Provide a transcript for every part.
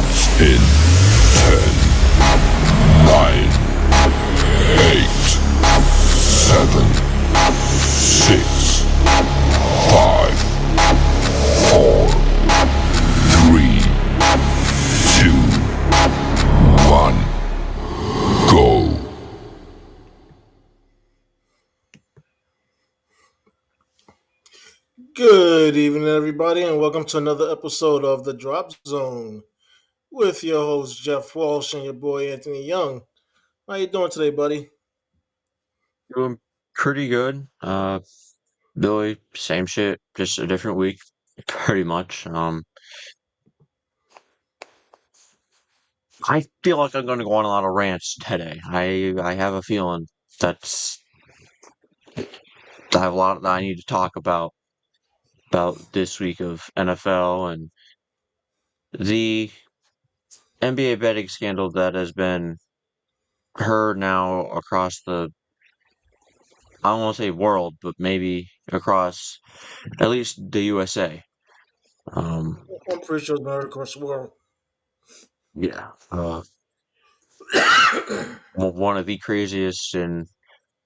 In 10, 9, 8, 7, 6, 5, 4, 3, 2, 1, go. Good evening, everybody, and welcome to another episode of The Drop Zone with your host, Jeff Walsh, and your boy, Anthony Young. How you doing today, buddy? Doing pretty good. Billy, same shit, just a different week, pretty much. I feel like I'm gonna go on a lot of rants today. I have a feeling that's I have a lot that I need to talk about this week of NFL and the NBA betting scandal that has been heard now across I don't want to say world, but maybe across at least the USA. Um, I'm pretty sure it's been heard across the world. yeah. One of the craziest and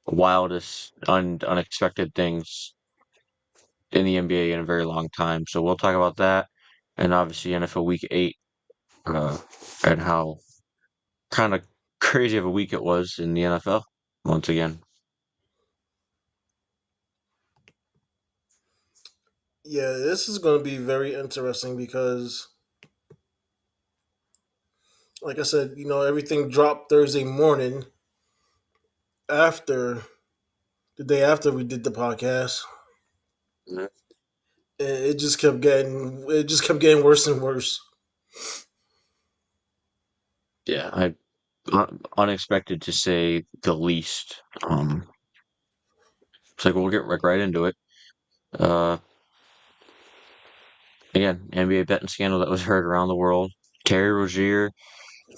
wildest, unexpected things in the NBA in a very long time. So we'll talk about that, and obviously NFL Week 8, uh, and how kind of crazy of a week it was in the NFL once again. Yeah, this is going to be very interesting because, like I said, everything dropped Thursday morning after the day after we did the podcast. Mhm. It just kept getting worse and worse. Yeah, unexpected to say the least. It's like we'll get right into it. Uh, Again, NBA betting scandal that was heard around the world. Terry Rozier,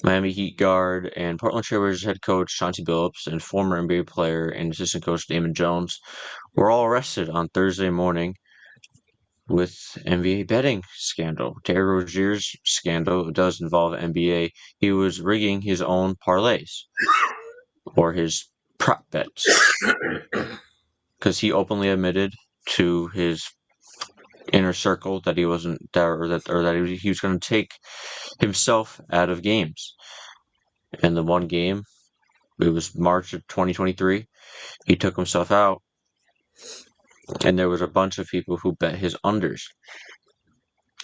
Miami Heat guard, and Portland Trail Blazers head coach Chauncey Billups and former NBA player and assistant coach Damon Jones were all arrested on Thursday morning with NBA betting scandal. Terry Rozier's scandal does involve NBA. He was rigging his own parlays or his prop bets because he openly admitted to his inner circle that he wasn't there or that he was going to take himself out of games. And the one game, it was March of 2023. He took himself out, and there was a bunch of people who bet his unders,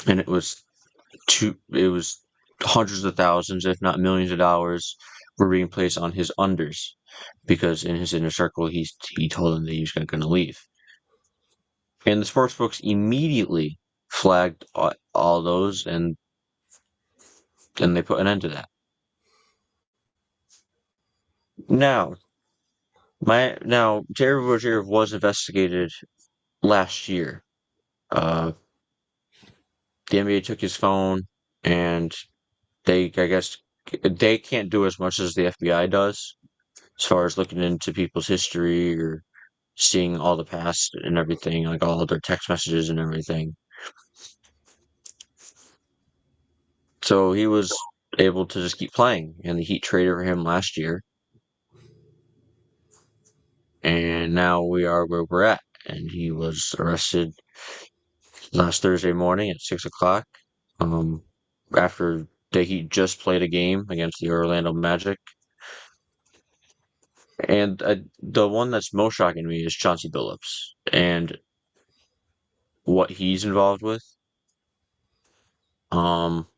and it was hundreds of thousands, if not millions of dollars, were being placed on his unders because in his inner circle he told them that he was going to leave, and the sports books immediately flagged all those, and then they put an end to that. Now, Terry Rozier was investigated last year. Uh, the NBA took his phone, and I guess, they can't do as much as the FBI does as far as looking into people's history or seeing all the past and everything, like all their text messages and everything. So he was able to just keep playing, and the Heat traded for him last year, and now we are where we're at. And he was arrested last Thursday morning at 6 o'clock. Um, After the Heat just played a game against the Orlando Magic. And the one that's most shocking to me is Chauncey Billups and what he's involved with. Um,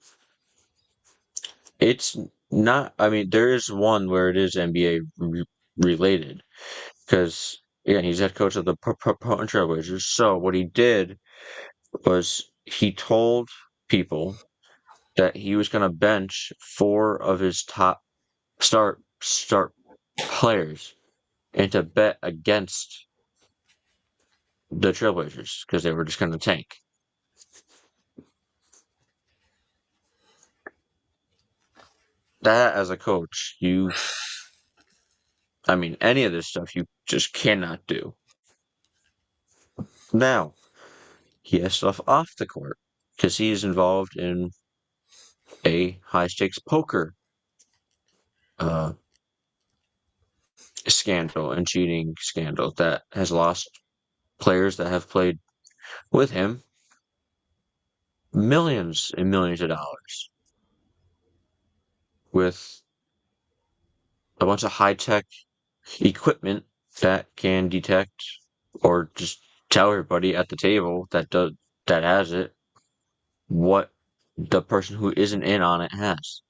it's not. I mean, there is one where it is NBA related because yeah, he's head coach of the Portland Trail Blazers. So what he did was he told people that he was going to bench four of his top start players and to bet against the Trailblazers because they were just going to tank. That as a coach, I mean, any of this stuff you just cannot do. Now, he has stuff off the court because he is involved in a high stakes poker uh, scandal and cheating scandal that has lost players that have played with him millions and millions of dollars with a bunch of high tech equipment that can detect or just tell everybody at the table that has it what the person who isn't in on it has.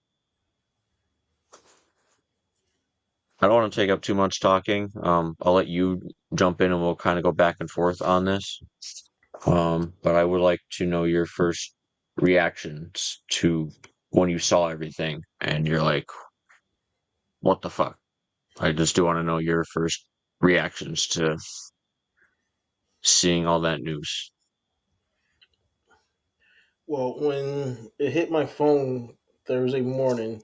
I don't want to take up too much talking. I'll let you jump in and we'll kind of go back and forth on this. But I would like to know your first reactions to when you saw everything and you're like, what the fuck? I just do want to know your first reactions to seeing all that news. Well, when it hit my phone Thursday morning,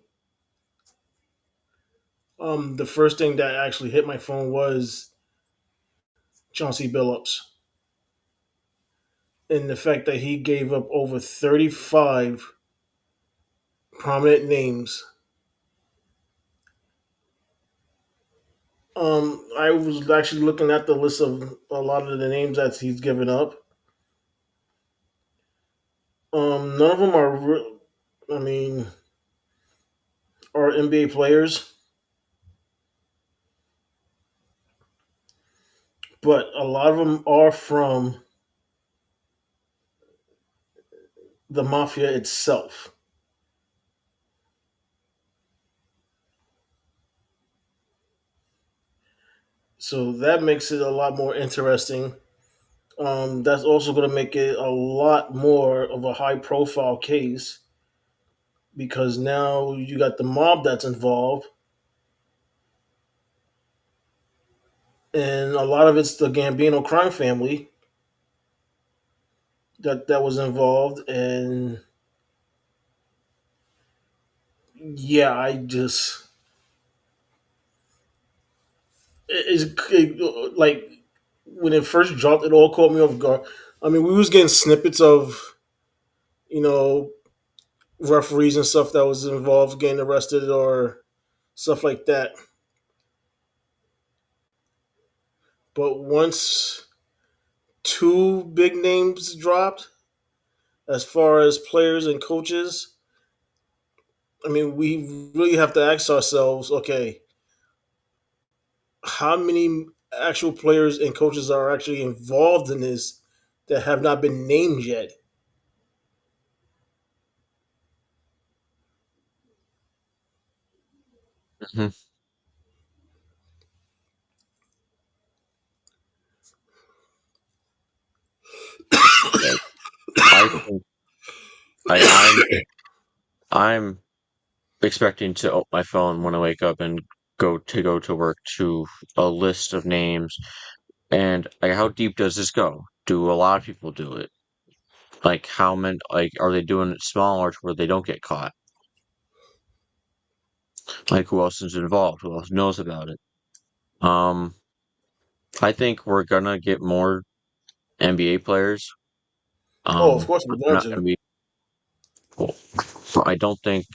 the first thing that actually hit my phone was Chauncey Billups and the fact that he gave up over 35 prominent names. I was actually looking at the list of a lot of the names that he's given up. None of them are, I mean, are NBA players, but a lot of them are from the mafia itself. So that makes it a lot more interesting. That's also going to make it a lot more of a high profile case because now you got the mob that's involved, and a lot of it's the Gambino crime family that was involved. And yeah, I just like when it first dropped, it all caught me off guard. I mean, we was getting snippets of you know referees and stuff that was involved getting arrested or stuff like that. But once two big names dropped, as far as players and coaches, I mean, we really have to ask ourselves, okay, how many actual players and coaches are actually involved in this that have not been named yet? Mhm. Like, I think I'm expecting to open my phone when I wake up and go to work to a list of names. And like, how deep does this go? Do a lot of people do it? Like, how many? Like, are they doing it smaller to where they don't get caught? Like, who else is involved? Who else knows about it? Um, I think we're gonna get more NBA players. Oh, of course But we're they're going not to. gonna be. Well, I don't think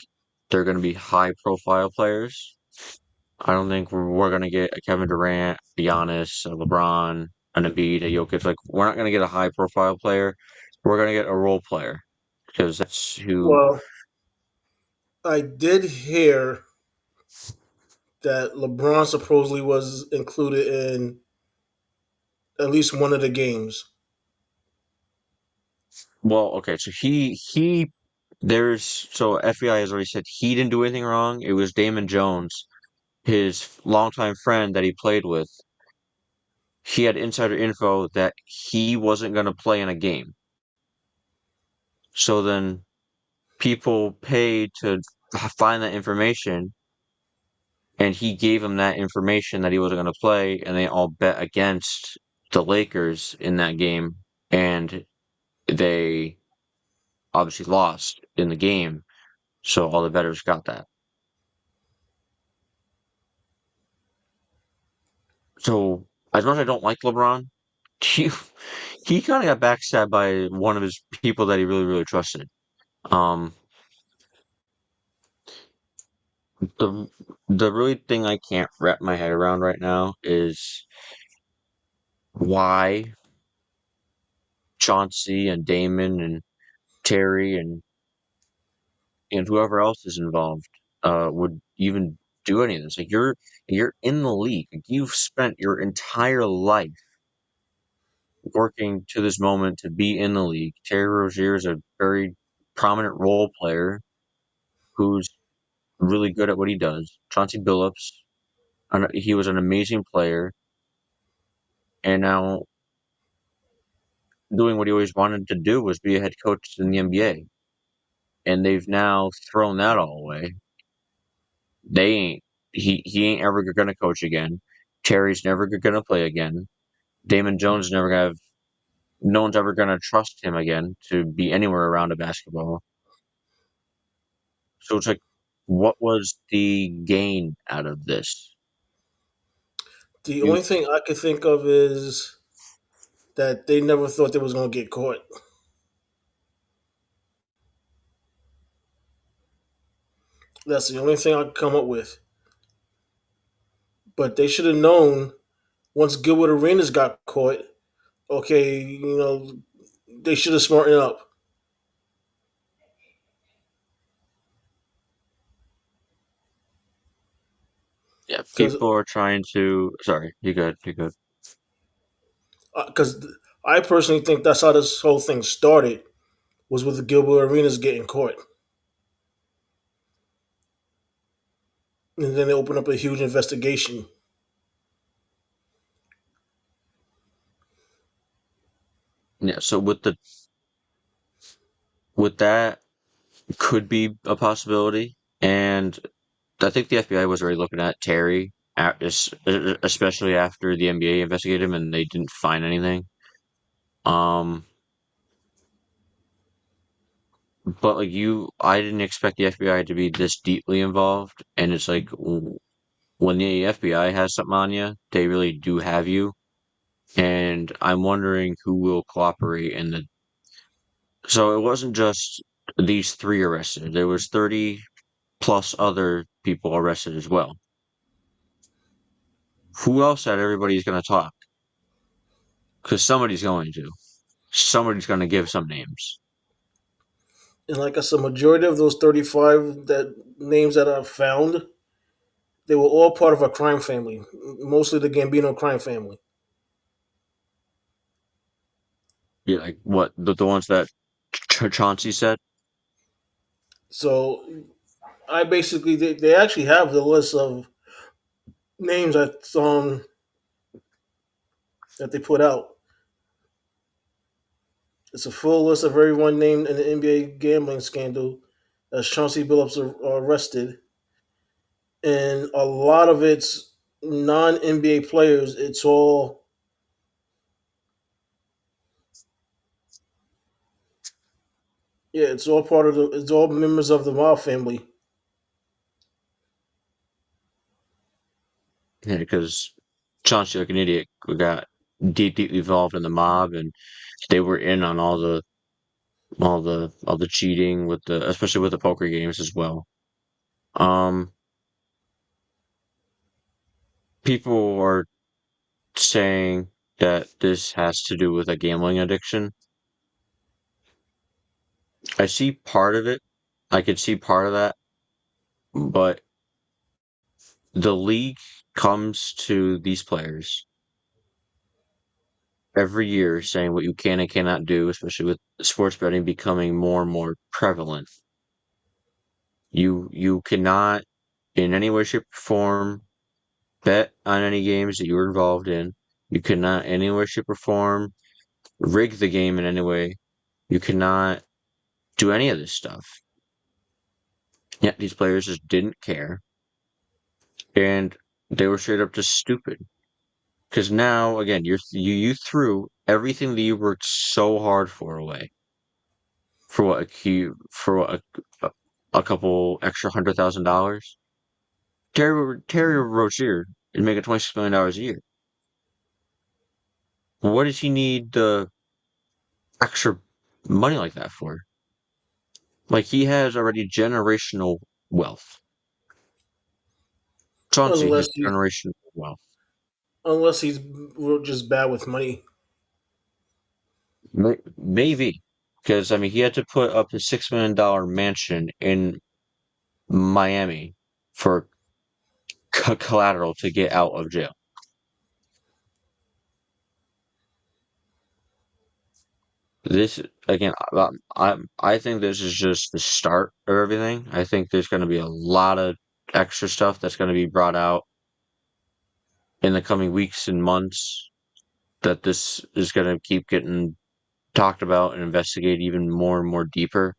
they're gonna be high profile players. I don't think we're gonna get a Kevin Durant, a Giannis, a LeBron, an Embiid, a Jokic. Like, we're not gonna get a high profile player. We're gonna get a role player because that's who. Well, I did hear that LeBron supposedly was included in at least one of the games. Well, okay, so there's so FBI has already said he didn't do anything wrong. It was Damon Jones, his longtime friend that he played with. He had insider info that he wasn't gonna play in a game. So then people paid to find that information, and he gave them that information that he wasn't going to play, and they all bet against the Lakers in that game, and they obviously lost in the game, so all the bettors got that. So as much as I don't like LeBron, he he kind of got backstabbed by one of his people that he really trusted. Um, the the really thing I can't wrap my head around right now is why Chauncey and Damon and Terry and whoever else is involved would even do any of this. Like you're in the league. Like, you've spent your entire life working to this moment to be in the league. Terry Rozier is a very prominent role player who's really good at what he does. Chauncey Billups, he was an amazing player, and now doing what he always wanted to do was be a head coach in the NBA. And they've now thrown that all away. They ain't he ain't ever gonna coach again. Terry's never gonna play again. Damon Jones is never gonna have no one's ever gonna trust him again to be anywhere around a basketball. So it's like, what was the gain out of this? The You only thing I could think of is that they never thought they was going to get caught. That's the only thing I could come up with. But they should have known once Gilbert Arenas got caught. Okay, they should have smartened up yeah, because people are trying to sorry, you good. because I personally think that's how this whole thing started was with the Gilbert Arenas getting caught, and then they opened up a huge investigation. Yeah, so with that could be a possibility. And I think the FBI was already looking at Terry, especially after the NBA investigated him and they didn't find anything. Um, but like I didn't expect the FBI to be this deeply involved. And it's like when the FBI has something on you, they really do have you. And I'm wondering who will cooperate in the. So it wasn't just these three arrested. There was 30 plus other people arrested as well. Who else said everybody's going to talk? Because somebody's going to. Somebody's going to give some names. And like I said, majority of those 35 that names that I've found, they were all part of a crime family, mostly the Gambino crime family. Yeah, like what the ones that Chauncey said. So I basically they actually have the list of names that they put out. It's a full list of everyone named in the NBA gambling scandal as Chauncey Billups are arrested, and a lot of it's non NBA players. It's all part of it's all members of the mob family. Yeah, because Chauncey, like an idiot, got deeply involved in the mob, and they were in on all the cheating with the, especially with the poker games as well. Um, People are saying that this has to do with a gambling addiction. I see part of it. I could see part of that, but the league comes to these players every year saying what you can and cannot do, especially with sports betting becoming more and more prevalent. You cannot in any way, shape, or form bet on any games that you were involved in. You cannot in any way, shape, or form rig the game in any way. You cannot do any of this stuff. Yet these players just didn't care, and they were straight up just stupid. Because now, again, you threw everything that you worked so hard for away for what for what a couple extra $100,000. Terry Rozier is making $26 million a year. What does he need the extra money like that for? Like he has already generational wealth. Chauncey, his unless he generation, well, unless he's just bad with money. maybe because I mean he had to put up his $6 million mansion in Miami for collateral to get out of jail. This again, I think this is just the start of everything. I think there's going to be a lot of extra stuff that's going to be brought out in the coming weeks and months. That this is going to keep getting talked about and investigated even more and more deeper.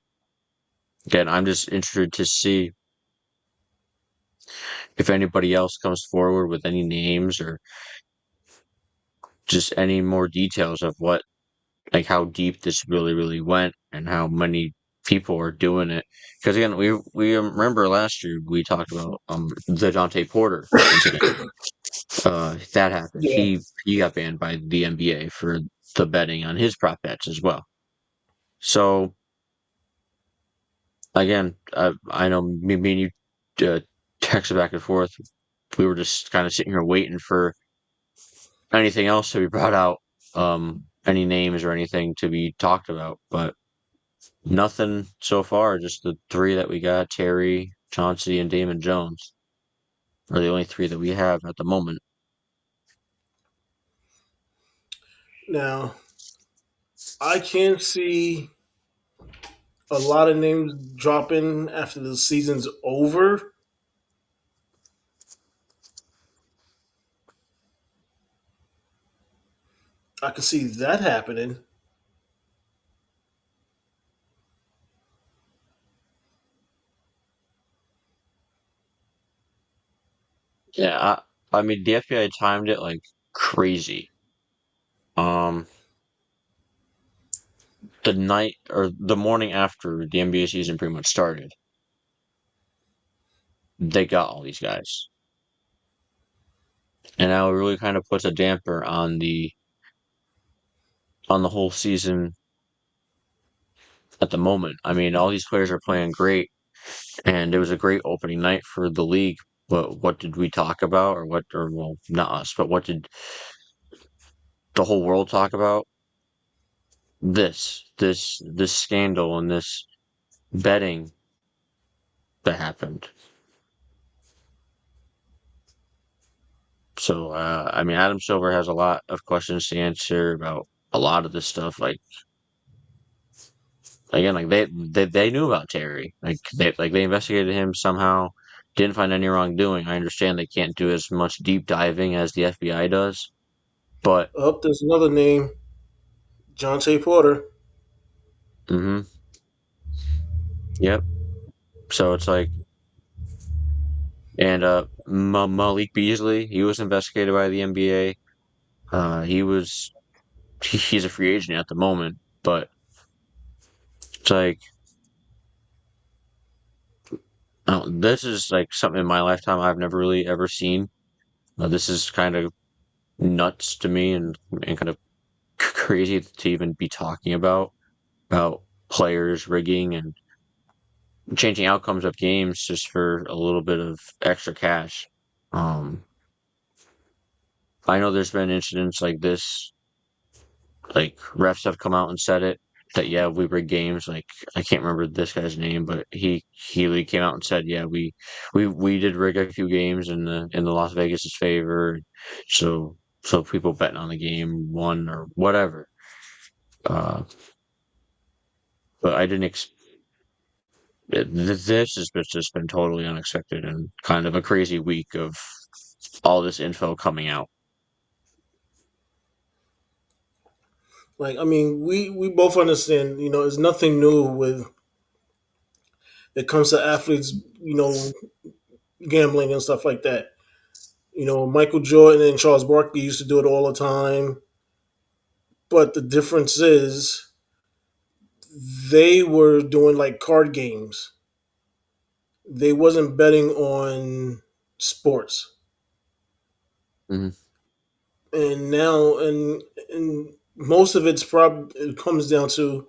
Again, I'm just interested to see if anybody else comes forward with any names or just any more details of what, like how deep this really went and how many people are doing it. Because again, we remember last year we talked about the Dante Porter incident. That happened. Yeah. He got banned by the NBA for the betting on his prop bets as well. So again, I know me and you texted back and forth. We were just kind of sitting here waiting for anything else to be brought out, any names or anything to be talked about, but nothing so far. Just the three that we got: Terry, Chauncey, and Damon Jones are the only three that we have at the moment. Now, I can see a lot of names dropping after the season's over. I can see that happening. Yeah, I mean the FBI timed it like crazy. Um, the night or the morning after the NBA season pretty much started, they got all these guys, and now it really kind of puts a damper on the whole season at the moment. I mean, all these players are playing great, and it was a great opening night for the league. But what did we talk about, or what, or well, not us, but what did the whole world talk about? This scandal and this betting that happened. So, I mean, Adam Silver has a lot of questions to answer about a lot of this stuff. Like again, like they knew about Terry. They investigated him somehow, didn't find any wrongdoing. I understand they can't do as much deep diving as the FBI does, but Oh, there's another name, Jonte Porter. mm-hmm, yep. So it's like, and Malik Beasley, he was investigated by the NBA. He was he's a free agent at the moment, but it's like, this is like something in my lifetime I've never really ever seen. This is kind of nuts to me and kind of crazy to even be talking about players rigging and changing outcomes of games just for a little bit of extra cash. Um, I know there's been incidents like this, like refs have come out and said it that yeah we rig games. Like I can't remember this guy's name, but he came out and said yeah we did rig a few games in the Las Vegas's favor, so people betting on the game won or whatever. Uh, but I didn't. This has just been totally unexpected and kind of a crazy week of all this info coming out. Like, I mean, we both understand. There's nothing new with it comes to athletes. Gambling and stuff like that. Michael Jordan and Charles Barkley used to do it all the time. But the difference is they were doing like card games. They wasn't betting on sports. Hmm. And now and most of it comes down to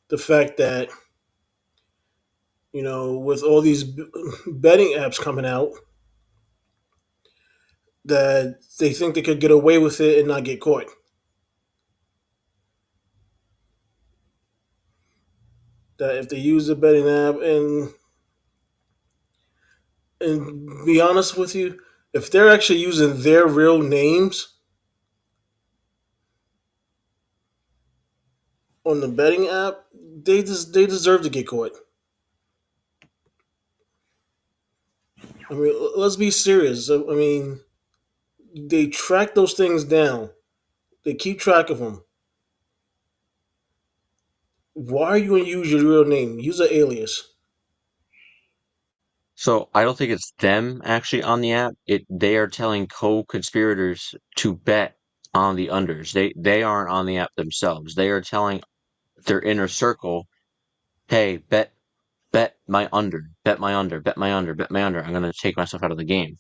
the fact that with all these betting apps coming out, that they think they could get away with it and not get caught. That if they use the betting app and be honest with you, if they're actually using their real names on the betting app, they deserve to get caught. I mean, let's be serious. I mean, they track those things down. They keep track of them. Why are you going to use your real name? Use an alias. So I don't think it's them actually on the app. They are telling co-conspirators to bet on the unders. They aren't on the app themselves. They are telling their inner circle, "Hey, bet my under, bet my under, bet my under, bet my under. I'm gonna take myself out of the game."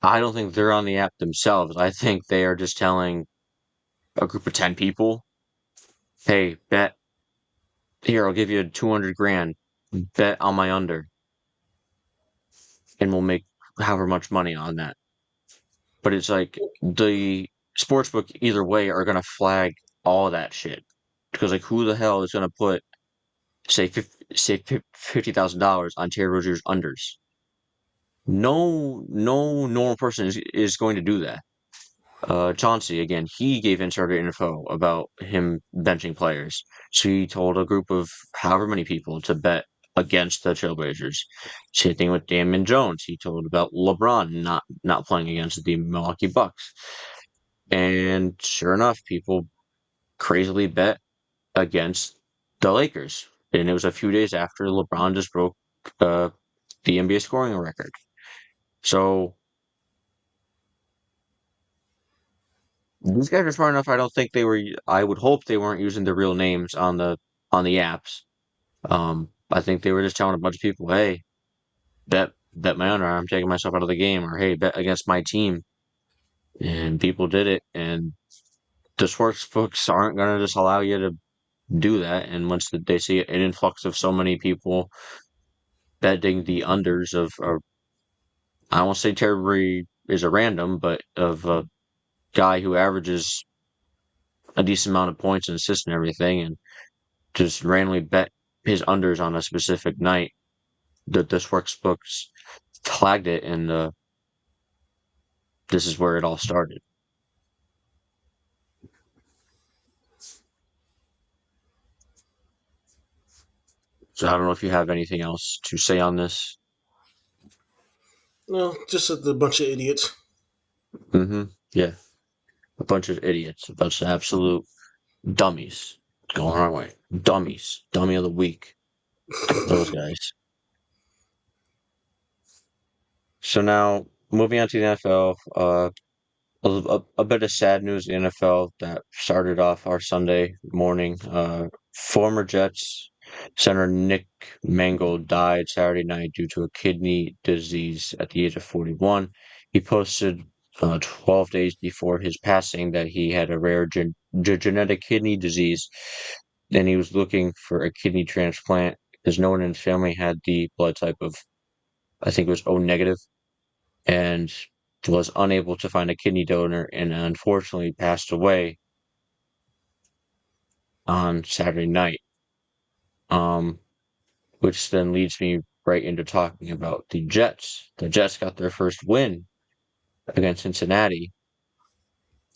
I don't think they're on the app themselves. I think they are just telling a group of 10 people, "Hey, bet here. I'll give you 200 grand. Bet on my under, and we'll make however much money on that." But it's like the sportsbook either way are gonna flag all that shit because like who the hell is gonna put say $50,000 on Terry Rozier's unders? No normal person is going to do that. Chauncey again, he gave insider info about him benching players. So he told a group of however many people to bet against the Trailblazers. Same thing with Damian Jones. He told about LeBron not playing against the Milwaukee Bucks. And sure enough, people crazily bet against the Lakers. And it was a few days after LeBron just broke uh, the NBA scoring record. So these guys are smart enough. I don't think they were. I would hope they weren't using their real names on the apps. I think they were just telling a bunch of people, "Hey, bet my under. I'm taking myself out of the game," or "Hey, bet against my team." And people did it, and the sports books aren't gonna just allow you to do that. And once they see an influx of so many people betting the unders of I won't say Terry is a random, but of a guy who averages a decent amount of points and assists and everything, and just randomly bet his unders on a specific night. The sports books flagged it, and this is where it all started. So I don't know if you have anything else to say on this. No, just a bunch of idiots. Mm-hmm. Yeah, a bunch of idiots, a bunch of absolute dummies going our way. Dummies, dummy of the week. Those guys. So now moving on to the NFL, a bit of sad news in the NFL that started off our Sunday morning. Former Jets center Nick Mangold died Saturday night due to a kidney disease at the age of 41. He posted 12 days before his passing that he had a rare genetic kidney disease, and he was looking for a kidney transplant because no one in his family had the blood type of, I think it was O negative, and was unable to find a kidney donor and unfortunately passed away on Saturday night. Um, which then leads me right into talking about the Jets. The Jets got their first win against Cincinnati.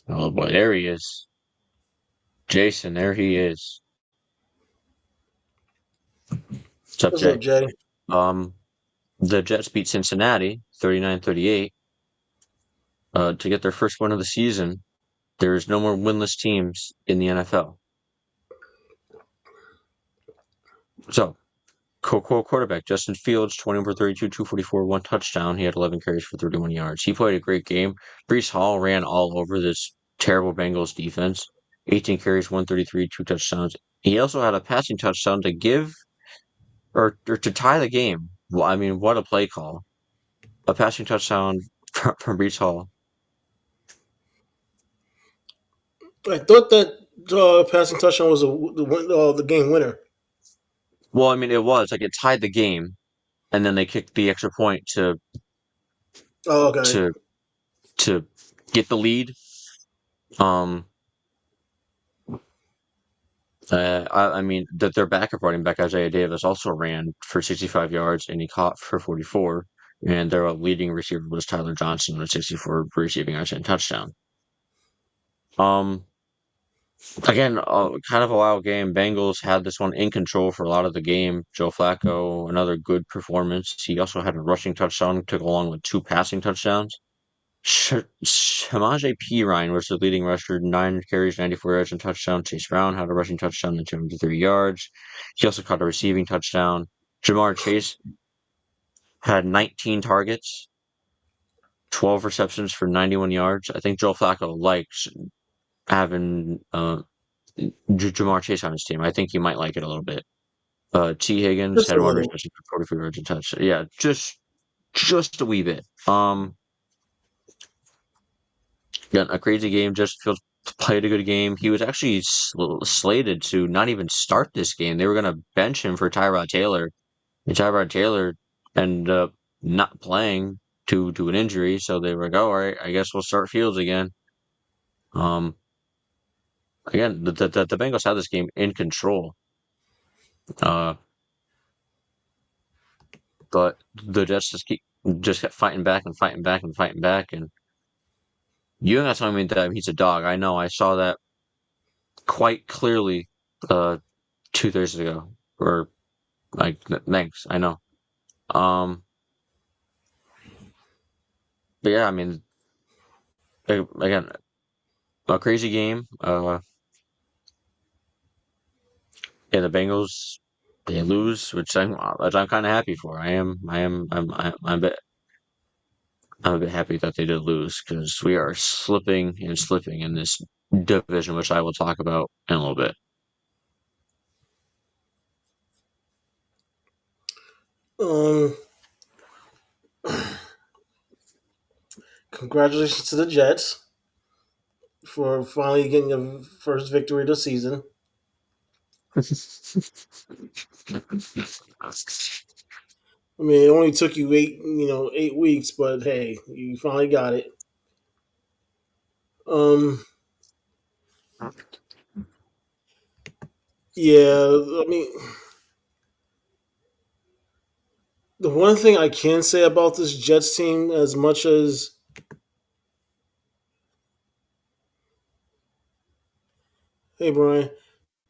Oh boy, there he is. Jason, there he is. What's up, What's up, Jay? Jay? Um, the Jets beat Cincinnati 39-38 to get their first win of the season. There's no more winless teams in the NFL. So, quarterback Justin Fields, 20 over 32, 244, one touchdown. He had 11 carries for 31 yards. He played a great game. Brees Hall ran all over this terrible Bengals defense. 18 carries, 133, two touchdowns. He also had a passing touchdown to give or to tie the game. Well, I mean, what a play call. A passing touchdown from Brees Hall. I thought that passing touchdown was the game winner. Well, I mean, it was like it tied the game, and then they kicked the extra point Oh, okay. to to get the lead. Um, I mean, that their backup running back Isaiah Davis also ran for 65 yards and he caught for 44. And their leading receiver was Tyler Johnson with 64 receiving yards and touchdown. Um, Again, kind of a wild game. Bengals had this one in control for a lot of the game. Joe Flacco, another good performance. He also had a rushing touchdown, took along with 2 passing touchdowns. Samaje Perine was the leading rusher, 9 carries, 94 yards, and touchdown. Chase Brown had a rushing touchdown and 203 yards. He also caught a receiving touchdown. Jamar Chase had 19 targets, 12 receptions for 91 yards. I think Joe Flacco likes having Jamar Chase on his team. I think he might like it a little bit. T. Higgins Just had a one little. reception for 44 yards and touch. Yeah, just a wee bit. Again, a crazy game. Just Fields played a good game. He was actually slated to not even start this game. They were going to bench him for Tyrod Taylor, and Tyrod Taylor ended up not playing to an injury. So they were like, "Oh, all right, I guess we'll start Fields again." Um, Again, the Bengals had this game in control. Uh, but the Jets just kept fighting back and fighting back and fighting back. And you're not telling me that he's a dog. I know. I saw that quite clearly uh 2 Thursdays ago. Or like thanks. I know. Um, but yeah, I mean, again, a crazy game. And the Bengals they lose, which I'm kind of happy for. I'm a bit happy that they did lose because we are slipping and slipping in this division, which I will talk about in a little bit. Um, Congratulations to the Jets for finally getting your first victory of the season. I mean, it only took you 8 weeks, but hey, you finally got it. Um, yeah, I mean, the one thing I can say about this Jets team, as much as hey Brian,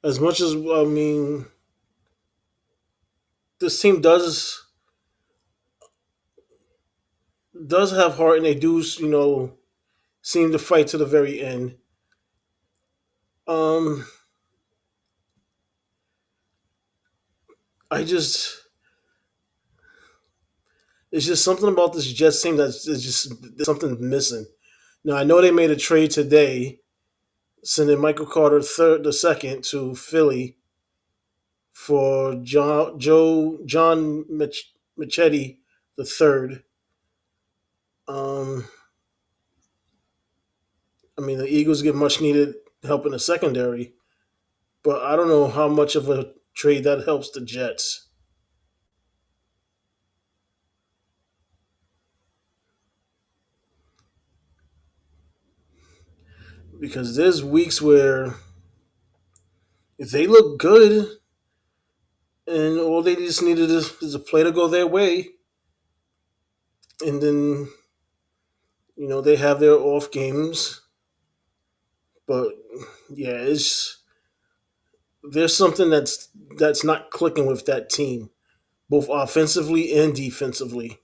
as much as I mean, this team does have heart, and they do seem to fight to the very end. Um, I just it's just something about this Jets team that's it's just there's something missing. Now I know they made a trade today, sending Michael Carter the second to Philly for John Machete the third. Um, I mean the Eagles get much needed help in the secondary, but I don't know how much of a trade that helps the Jets because there's weeks where if they look good and all they just needed is a play to go their way, and then they have their off games, but yeah, it's there's something that's not clicking with that team, both offensively and defensively.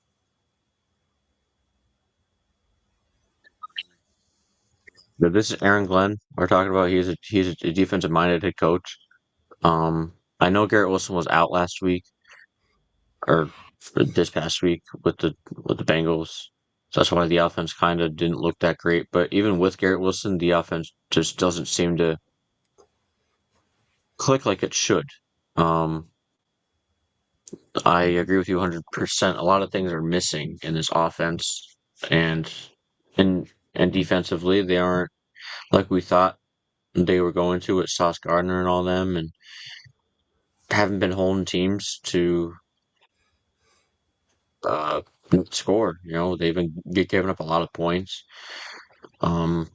But this is Aaron Glenn we're talking about. He's a defensive minded head coach. I know Garrett Wilson was out last week or this past week with the Bengals. So that's why the offense kind of didn't look that great. But even with Garrett Wilson, the offense just doesn't seem to click like it should. Um, I agree with you 100%. A lot of things are missing in this offense, and and defensively, they aren't like we thought they were going to with Sauce Gardner and all them, and haven't been holding teams to score. They've been giving up a lot of points. Yeah,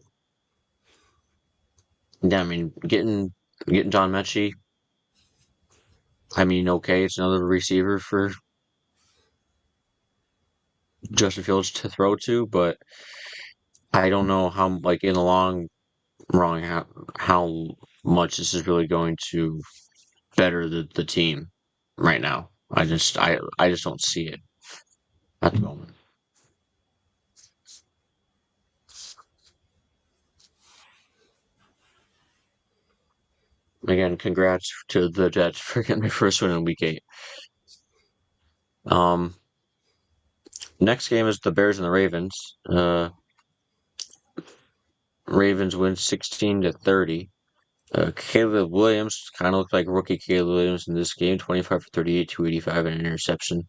I mean, getting John Mechie. I mean, okay, it's another receiver for Justin Fields to throw to, but I don't know how, like, in the long run, how much this is really going to better the team right now. I just don't see it at the moment. Again, congrats to the Jets for getting their first win in Week 8. Next game is the Bears and the Ravens. Ravens win 16-30. Caleb Williams kind of looked like rookie Caleb Williams in this game, 25 for 38, 285, and an interception.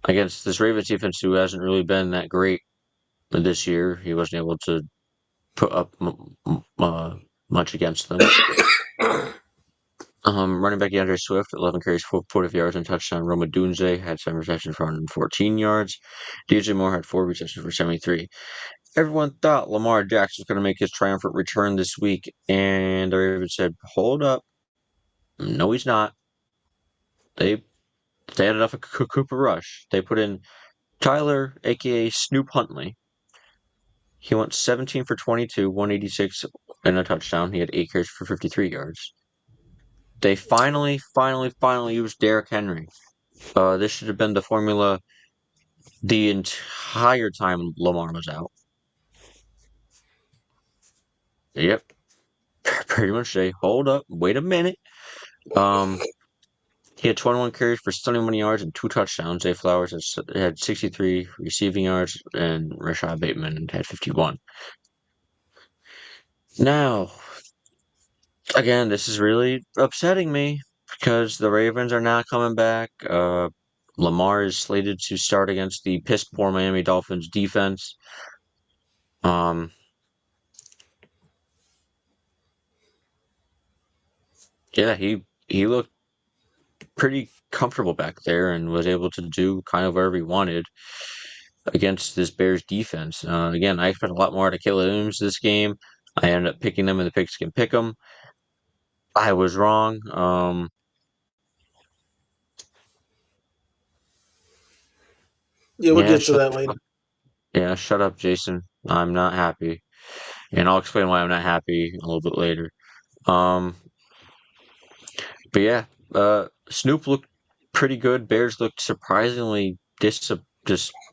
Against this Ravens defense, who hasn't really been that great this year, he wasn't able to put up much against them. Running back DeAndre Swift, 11 carries, 40 yards, and touchdown. Rome Odunze had 7 receptions for 114 yards. DJ Moore had 4 receptions for 73. Everyone thought Lamar Jackson was going to make his triumphant return this week, and the Ravens said, hold up. No, he's not. They had enough of Cooper Rush. They put in Tyler, a.k.a. Snoop Huntley. He went 17 for 22, 186, and a touchdown. He had 8 carries for 53 yards. They finally used Derrick Henry. This should have been the formula the entire time Lamar was out. Yep. Pretty much they hold up. Wait a minute. He had 21 carries for 71 yards and 2 touchdowns. Zay Flowers had 63 receiving yards, and Rashad Bateman had 51. Now, again, this is really upsetting me because the Ravens are not coming back. Lamar is slated to start against the piss-poor Miami Dolphins defense. Yeah, he looked pretty comfortable back there and was able to do kind of whatever he wanted against this Bears defense. Again, I expect a lot more out of Caleb Williams this game. I ended up picking them in the pigskin pick'em. I was wrong. Yeah, we'll get to that later. Yeah, shut up, Jason. I'm not happy, and I'll explain why I'm not happy a little bit later. But yeah, Snoop looked pretty good. Bears looked surprisingly just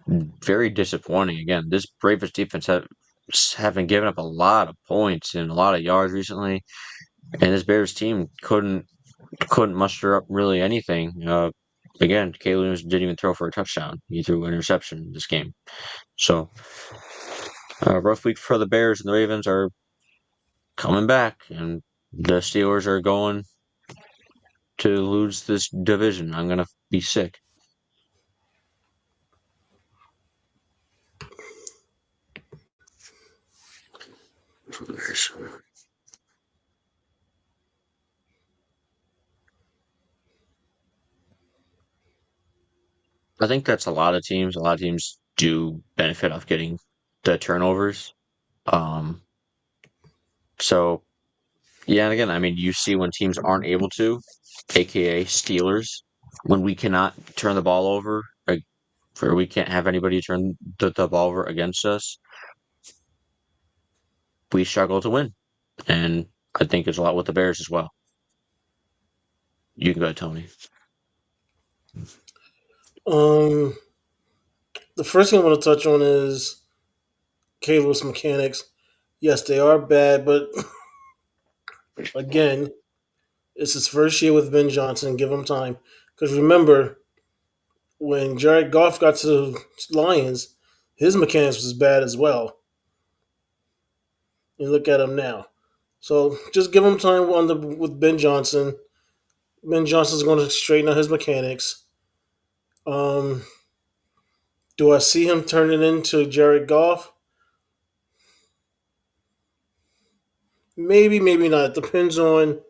very disappointing. Again, this Ravens defense haven't given up a lot of points and a lot of yards recently, and this Bears team couldn't muster up really anything. Again, Caleb Williams didn't even throw for a touchdown. He threw an interception this game. So, rough week for the Bears, and the Ravens are coming back, and the Steelers are going to lose this division. I'm going to be sick. I think that's a lot of teams. A lot of teams do benefit off getting the turnovers. So, yeah, and again, I mean, you see when teams aren't able to, aka Steelers, when we cannot turn the ball over, or we can't have anybody turn the ball over against us, we struggle to win. And I think it's a lot with the Bears as well. You can go, Tony. The first thing I want to touch on is Caleb's mechanics. Yes, they are bad, but again, it's his first year with Ben Johnson. Give him time. Because remember, when Jared Goff got to the Lions, his mechanics was bad as well. And look at him now. So just give him time with Ben Johnson. Ben Johnson's going to straighten out his mechanics. Do I see him turning into Jared Goff? Maybe, maybe not. It depends on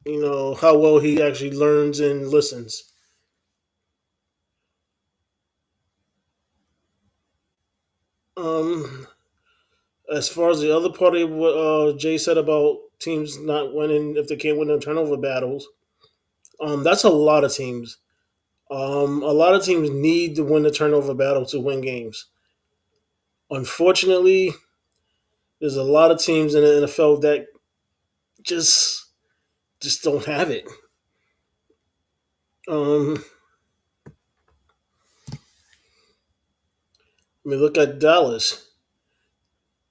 how well he actually learns and listens. Um, as far as the other part of what Jay said about teams not winning if they can't win their turnover battles, that's a lot of teams. A lot of teams need to win the turnover battle to win games. Unfortunately, there's a lot of teams in the NFL that just just don't have it. Um, I mean, look at Dallas.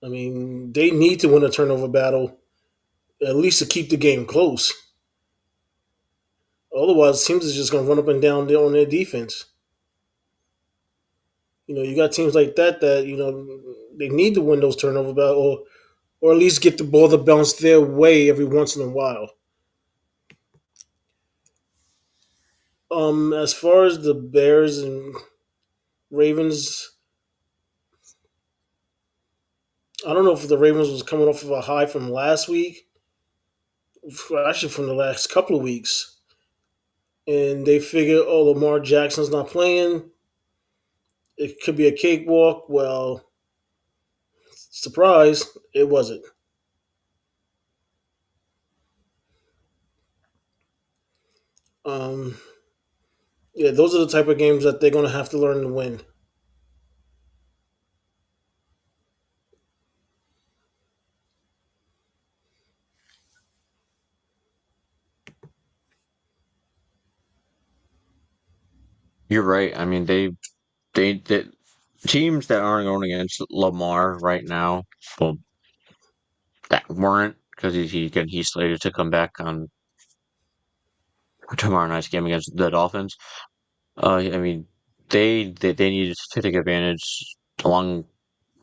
I mean, they need to win a turnover battle at least to keep the game close. Otherwise, teams is just going to run up and down there on their defense. You got teams like that they need to win those turnover battles or at least get the ball to bounce their way every once in a while. As far as the Bears and Ravens, I don't know if the Ravens was coming off of a high from last week, actually from the last couple of weeks, and they figured, oh, Lamar Jackson's not playing. It could be a cakewalk. Well, surprise, it wasn't. Um, yeah, those are the type of games that they're going to have to learn to win. You're right. I mean, they teams that aren't going against Lamar right now, well, that weren't because he's slated to come back on tomorrow night's game against the Dolphins. I mean, they needed to take advantage along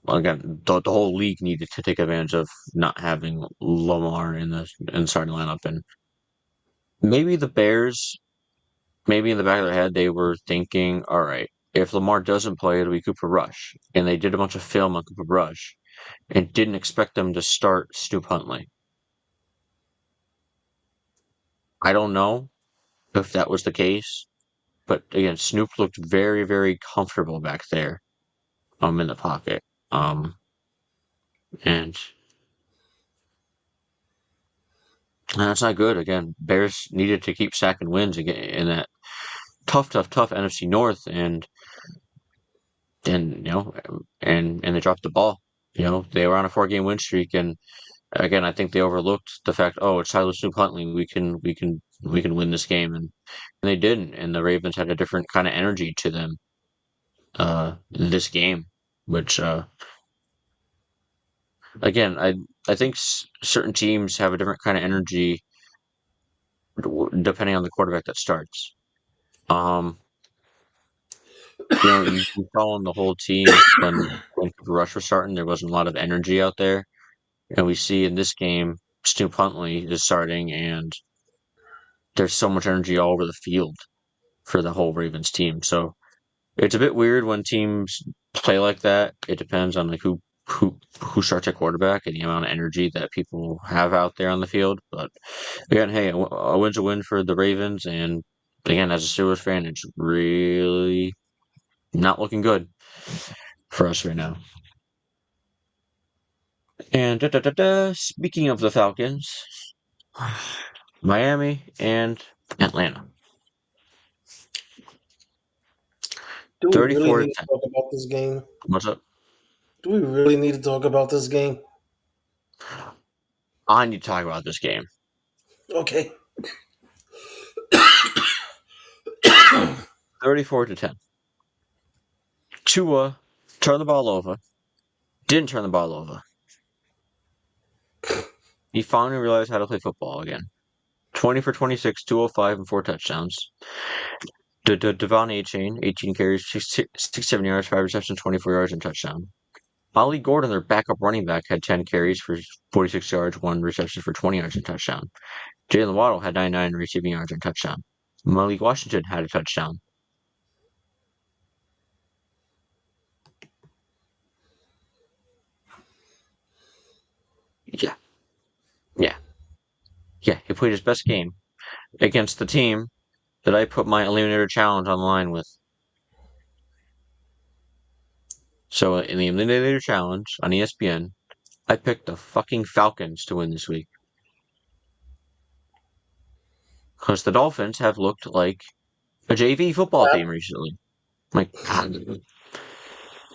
again. The whole league needed to take advantage of not having Lamar in the starting lineup, and maybe the Bears, maybe in the back of their head, they were thinking, all right, if Lamar doesn't play, it'll be Cooper Rush, and they did a bunch of film on Cooper Rush and didn't expect them to start Snoop Huntley. I don't know if that was the case, but again, Snoop looked very, very comfortable back there, in the pocket. Um, and that's not good. Again, Bears needed to keep sacking wins again in that tough, tough, tough NFC North, and they dropped the ball. They were on a 4-game win streak, and again, I think they overlooked the fact, oh, it's Tyler Snoop Huntley. We can win this game, and they didn't. And the Ravens had a different kind of energy to them this game, which again, I think certain teams have a different kind of energy depending on the quarterback that starts. Um, you saw on the whole team when Cooper Rush was starting, there wasn't a lot of energy out there, and we see in this game, Snoop Huntley is starting, and there's so much energy all over the field for the whole Ravens team. So it's a bit weird when teams play like that. It depends on like who starts at quarterback and the amount of energy that people have out there on the field. But again, hey, a win's a win for the Ravens, and again, as a Steelers fan, it's really not looking good for us right now. And speaking of the Falcons, Miami and Atlanta, Do we really 34 to need to 10. talk about this game? What's up? Do we really need to talk about this game? I need to talk about this game. Okay. 34 to 10. Tua turned the ball over. Didn't turn the ball over. He finally realized how to play football again. 20 for 26, 205, and 4 touchdowns. Devon Achane, 18 carries, 67 yards, 5 receptions, 24 yards, and touchdown. Ollie Gordon, their backup running back, had 10 carries for 46 yards, 1 reception for 20 yards, and touchdown. Jalen Waddle had 99 receiving yards and touchdown. Malik Washington had a touchdown. Yeah, yeah, yeah. He played his best game against the team that I put my Eliminator Challenge on the line with. So in the Eliminator Challenge on ESPN, I picked the fucking Falcons to win this week. Because the Dolphins have looked like a JV football team recently. Like,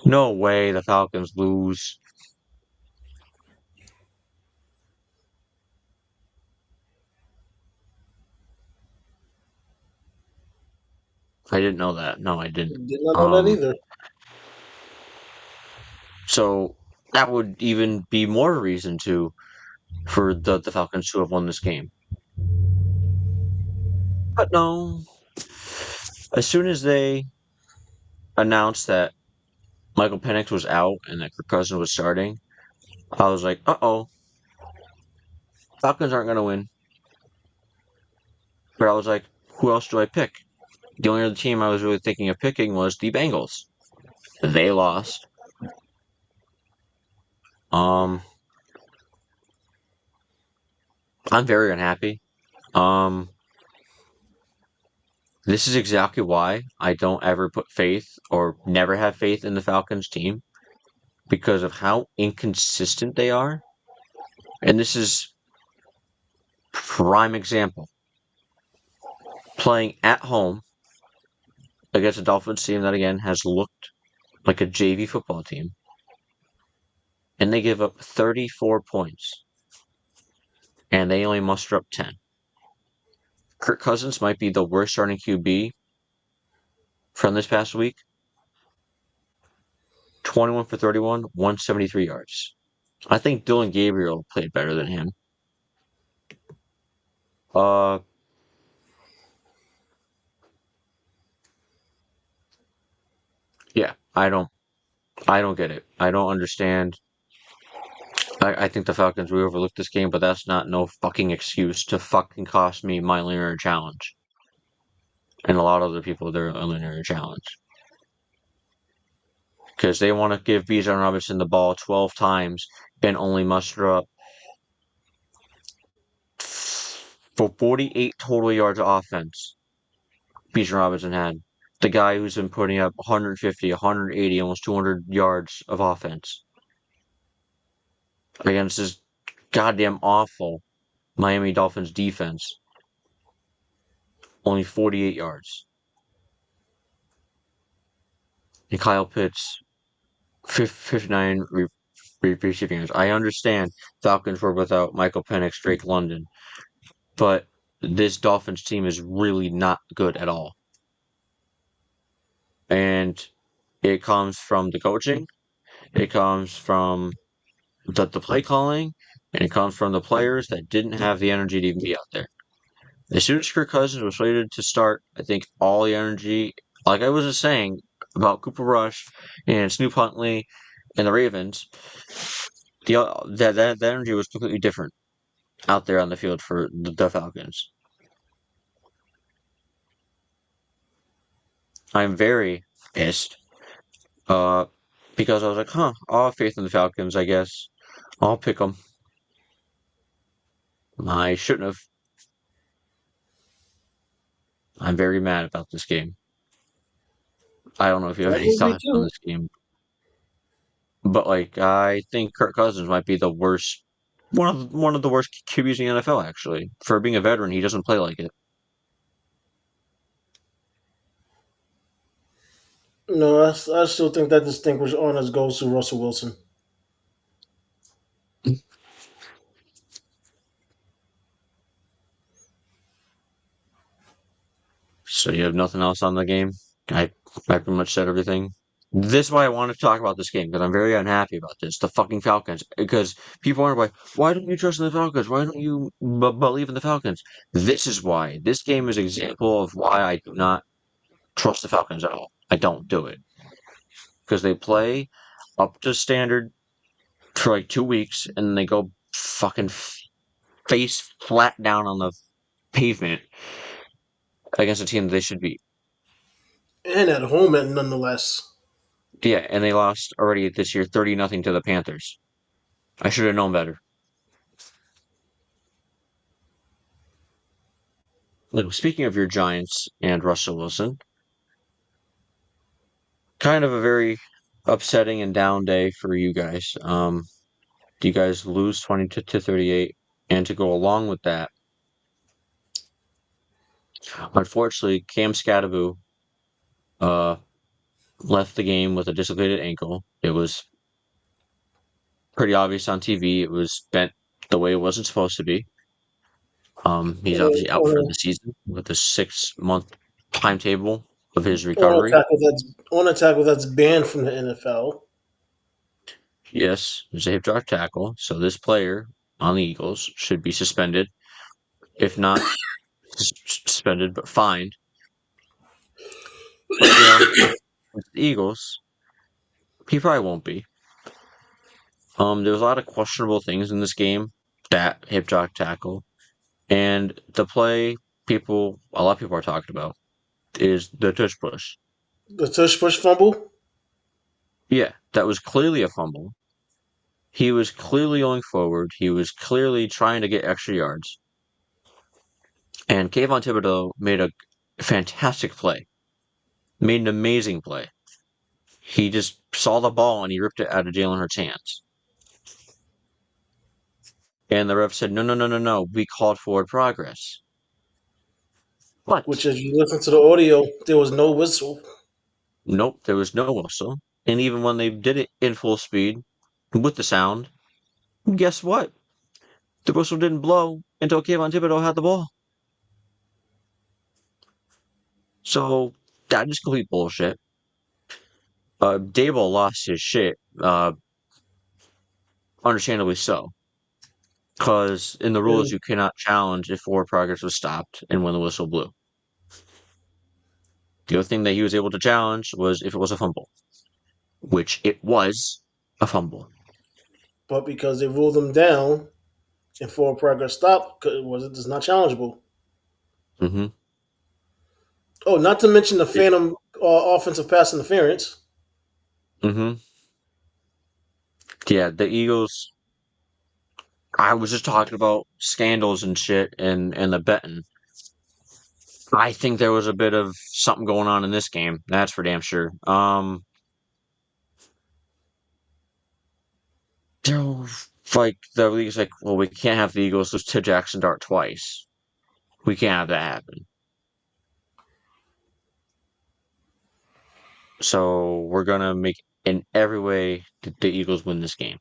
no way the Falcons lose. I didn't know that. No, I didn't. Did not know that either. So that would even be more reason for the Falcons to have won this game. But no. As soon as they announced that Michael Penix was out and that Kirk Cousins was starting, I was like, uh-oh. Falcons aren't going to win. But I was like, who else do I pick? The only other team I was really thinking of picking was the Bengals. They lost. I'm very unhappy. This is exactly why I don't ever put faith or never have faith in the Falcons team because of how inconsistent they are. And this is prime example. Playing at home against a Dolphins team that again has looked like a JV football team. And they give up 34 points. And they only muster up 10. Kirk Cousins might be the worst starting QB from this past week. 21 for 31, 173 yards. I think Dylan Gabriel played better than him. Yeah, I don't get it. I don't understand. I think the Falcons we overlooked this game, but that's not no fucking excuse to fucking cost me my linear challenge. And a lot of other people their linear challenge. Because they want to give Bijan Robinson the ball 12 times and only muster up for 48 total yards of offense. Bijan Robinson had. The guy who's been putting up 150, 180, almost 200 yards of offense against this goddamn awful Miami Dolphins defense. Only 48 yards. And Kyle Pitts, 59 receiving yards. I understand Falcons were without Michael Penix, Drake London, but this Dolphins team is really not good at all. And it comes from the coaching, it comes from the play calling, and it comes from the players that didn't have the energy to even be out there. As soon as Kirk Cousins was slated to start, I think all the energy, like I was just saying about Cooper Rush and Snoop Huntley and the Ravens, that energy was completely different out there on the field for the Falcons. I'm very pissed because I was like, I'll have faith in the Falcons, I guess. I'll pick them. I shouldn't have. I'm very mad about this game. I don't know if you have That any would be thoughts on too. this game, but like I think Kirk Cousins might be the worst, one of the worst QBs in the NFL. Actually, for being a veteran, he doesn't play like it. No, I still think that distinguished honors goes to Russell Wilson. So you have nothing else on the game? I pretty much said everything. This is why I want to talk about this game because I'm very unhappy about this. The fucking Falcons. Because people are like, why don't you trust in the Falcons? Why don't you believe in the Falcons? This is why. This game is an example of why I do not trust the Falcons at all. I don't do it because they play up to standard for like 2 weeks and then they go fucking face flat down on the pavement against a team that they should beat. And at home, at nonetheless. Yeah, and they lost already this year 30-0 to the Panthers. I should have known better. Look, speaking of your Giants and Russell Wilson, kind of a very upsetting and down day for you guys. You guys lose 20 to 38, and to go along with that, unfortunately, Cam Scadaboo uh, left the game with a dislocated ankle. It was pretty obvious on TV. It was bent the way it wasn't supposed to be. He's obviously out for the season with a 6-month timetable of his recovery. On a tackle that's banned from the NFL. Yes, there's a hip drop tackle, so this player on the Eagles should be suspended, if not suspended, but fined. But with the Eagles, he probably won't be. There was a lot of questionable things in this game. That hip drop tackle, and the play a lot of people are talking about is the tush push. The tush push fumble? Yeah, that was clearly a fumble. He was clearly going forward. He was clearly trying to get extra yards. And Kayvon Thibodeau made a fantastic play. Made an amazing play. He just saw the ball and he ripped it out of Jalen Hurts' hands. And the ref said, no, we called forward progress. But Which, if you listen to the audio, there was no whistle. nope, there was no whistle. And even when they did it in full speed with the sound, guess what? The whistle didn't blow until Kayvon Thibodeau had the ball. So that is complete bullshit. Daboll lost his shit, understandably so. Because in the rules, you cannot challenge if forward progress was stopped and when the whistle blew. The other thing that he was able to challenge was if it was a fumble, which it was a fumble. But because they ruled them down and forward progress stopped, it's not challengeable. Mm-hmm. Oh, not to mention the phantom offensive pass interference. Mm-hmm. Yeah, the Eagles. I was just talking about scandals and shit and the betting. I think there was a bit of something going on in this game. That's for damn sure. Like the league's like, well, we can't have the Eagles lose to Jackson Dart twice. We can't have that happen. So we're gonna make in every way the Eagles win this game.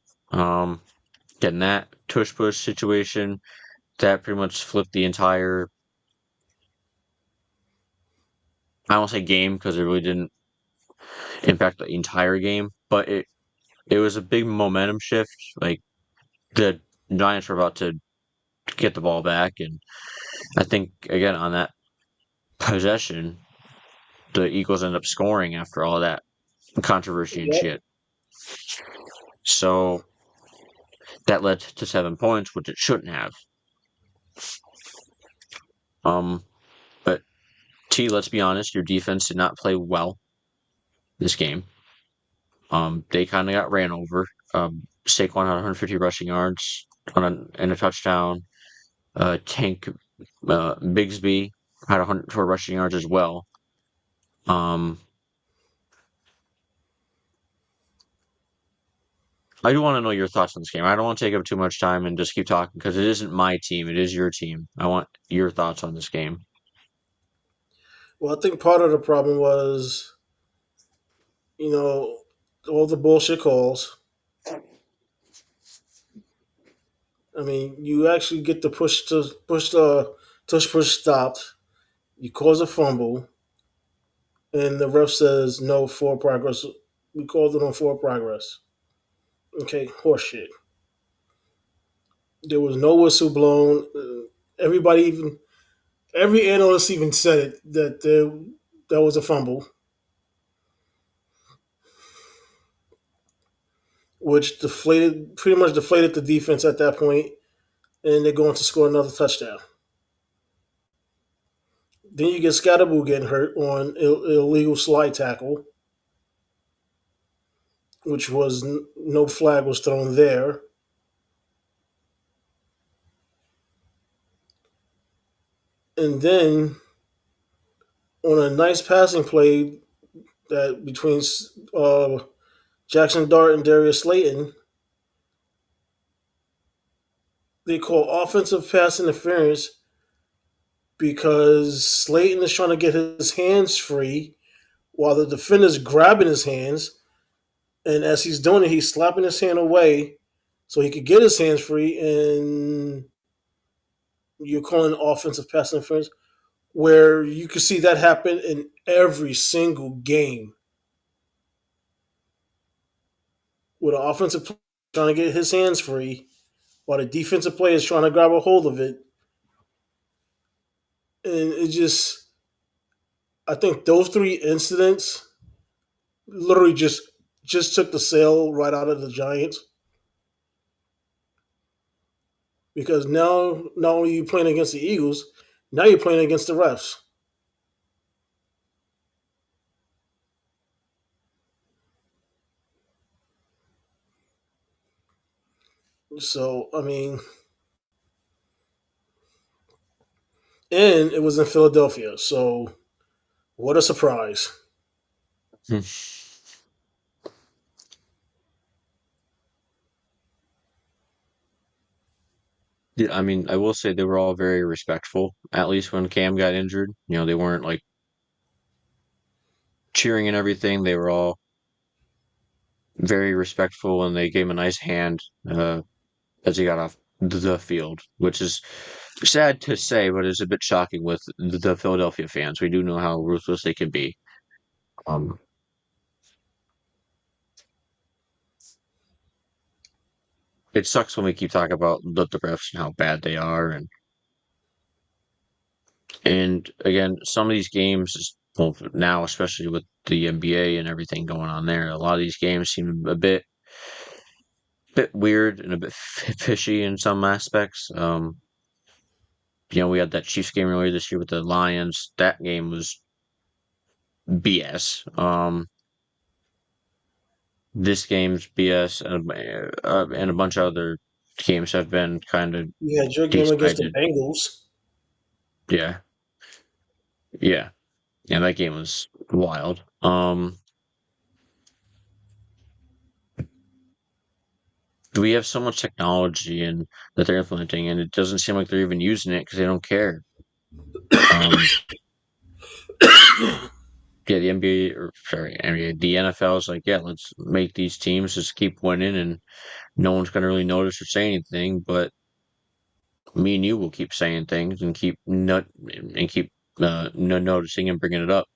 Getting that tush push situation that pretty much flipped the entire. I won't say game because it really didn't impact the entire game, but it was a big momentum shift. Like the Giants were about to get the ball back, and I think again on that possession, the Eagles end up scoring after all that controversy and shit. So that led to 7 points, which it shouldn't have. But T, let's be honest, your defense did not play well this game. They kind of got ran over. Saquon had 150 rushing yards and a touchdown. Tank Bigsby had 104 rushing yards as well. I do want to know your thoughts on this game. I don't want to take up too much time and just keep talking because it isn't my team. It is your team. I want your thoughts on this game. Well, I think part of the problem was, all the bullshit calls. I mean, you actually get the tush push stopped. You cause a fumble, and the ref says no forward progress. We called it on forward progress. Okay, horseshit. There was no whistle blown. Every analyst even said it that was a fumble, which pretty much deflated the defense at that point, and they're going to score another touchdown. Then you get Scatterboo getting hurt on illegal slide tackle, which was no flag was thrown there. And then on a nice passing play that between Jackson Dart and Darius Slayton, they call offensive pass interference because Slayton is trying to get his hands free while the defender's grabbing his hands. And as he's doing it, he's slapping his hand away so he could get his hands free. And you're calling offensive pass interference, where you can see that happen in every single game. With an offensive player trying to get his hands free while the defensive player is trying to grab a hold of it. And it just, I think those three incidents literally just took the sale right out of the Giants. Because now, not only are you playing against the Eagles, now you're playing against the refs. So, I mean, and it was in Philadelphia. So, what a surprise. Yeah, I mean, I will say they were all very respectful, at least when Cam got injured. They weren't like cheering and everything. They were all very respectful and they gave him a nice hand as he got off the field, which is sad to say, but is a bit shocking with the Philadelphia fans. We do know how ruthless they can be. Um, it sucks when we keep talking about the refs and how bad they are, and again, some of these games, well, now especially with the NBA and everything going on there, a lot of these games seem a bit weird and a bit fishy in some aspects. We had that Chiefs game earlier this year with the Lions. That game was BS. This game's BS, and a bunch of other games have been kind of You had your game against the decided. Bengals. Yeah, yeah, yeah. That game was wild. We have so much technology and that they're implementing, and it doesn't seem like they're even using it because they don't care. Um, yeah, the NBA, or sorry, NBA, the NFL is like, yeah, let's make these teams just keep winning, and no one's gonna really notice or say anything, but me and you will keep saying things and keep no noticing and bringing it up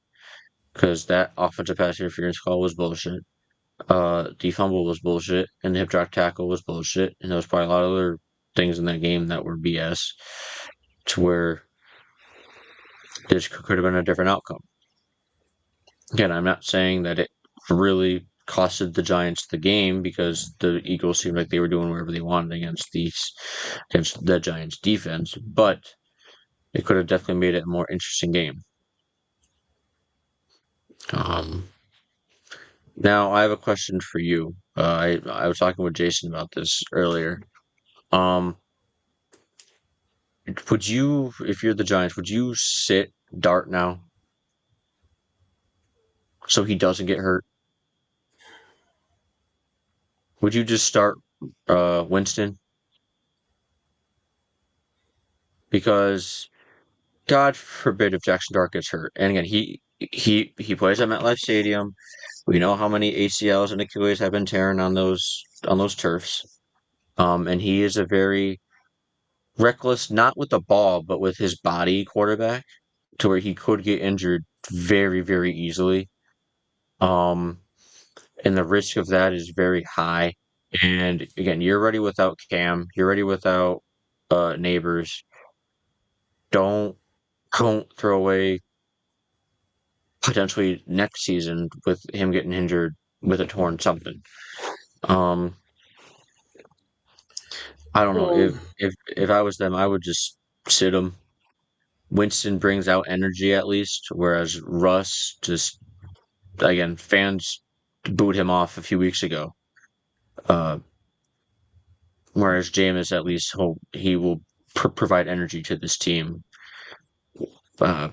because that offensive pass interference call was bullshit. The fumble was bullshit, and the hip drop tackle was bullshit, and there was probably a lot of other things in that game that were BS, to where this could have been a different outcome. Again, I'm not saying that it really costed the Giants the game because the Eagles seemed like they were doing whatever they wanted against the Giants defense, but it could have definitely made it a more interesting game. Um, Now I have a question for you. I was talking with Jason about this earlier. Um, would you, if you're the Giants, would you sit Dart now so he doesn't get hurt? Would you just start Winston? Because God forbid if Jackson Dart gets hurt. And again, he plays at MetLife Stadium. We know how many ACLs and Achilles have been tearing on those turfs. And he is a very reckless, not with the ball, but with his body quarterback, to where he could get injured very, very easily. Um, and the risk of that is very high. And again, you're ready without Cam. You're ready without Neighbors. Don't don't throw away potentially next season with him getting injured with a torn something. Um, I don't know Um, if I was them, I would just sit him. Winston brings out energy at least, whereas Russ just again fans booed him off a few weeks ago. Uh, whereas Jameis at least he will provide energy to this team. Uh,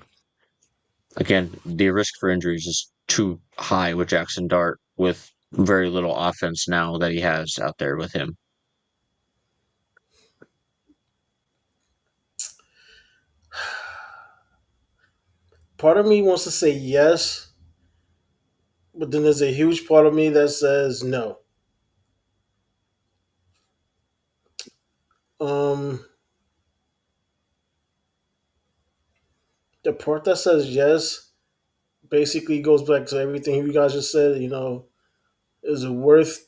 Again, the risk for injuries is too high with Jackson Dart with very little offense now that he has out there with him. Part of me wants to say yes, but then there's a huge part of me that says no. Um, the part that says yes basically goes back to everything you guys just said. Is it worth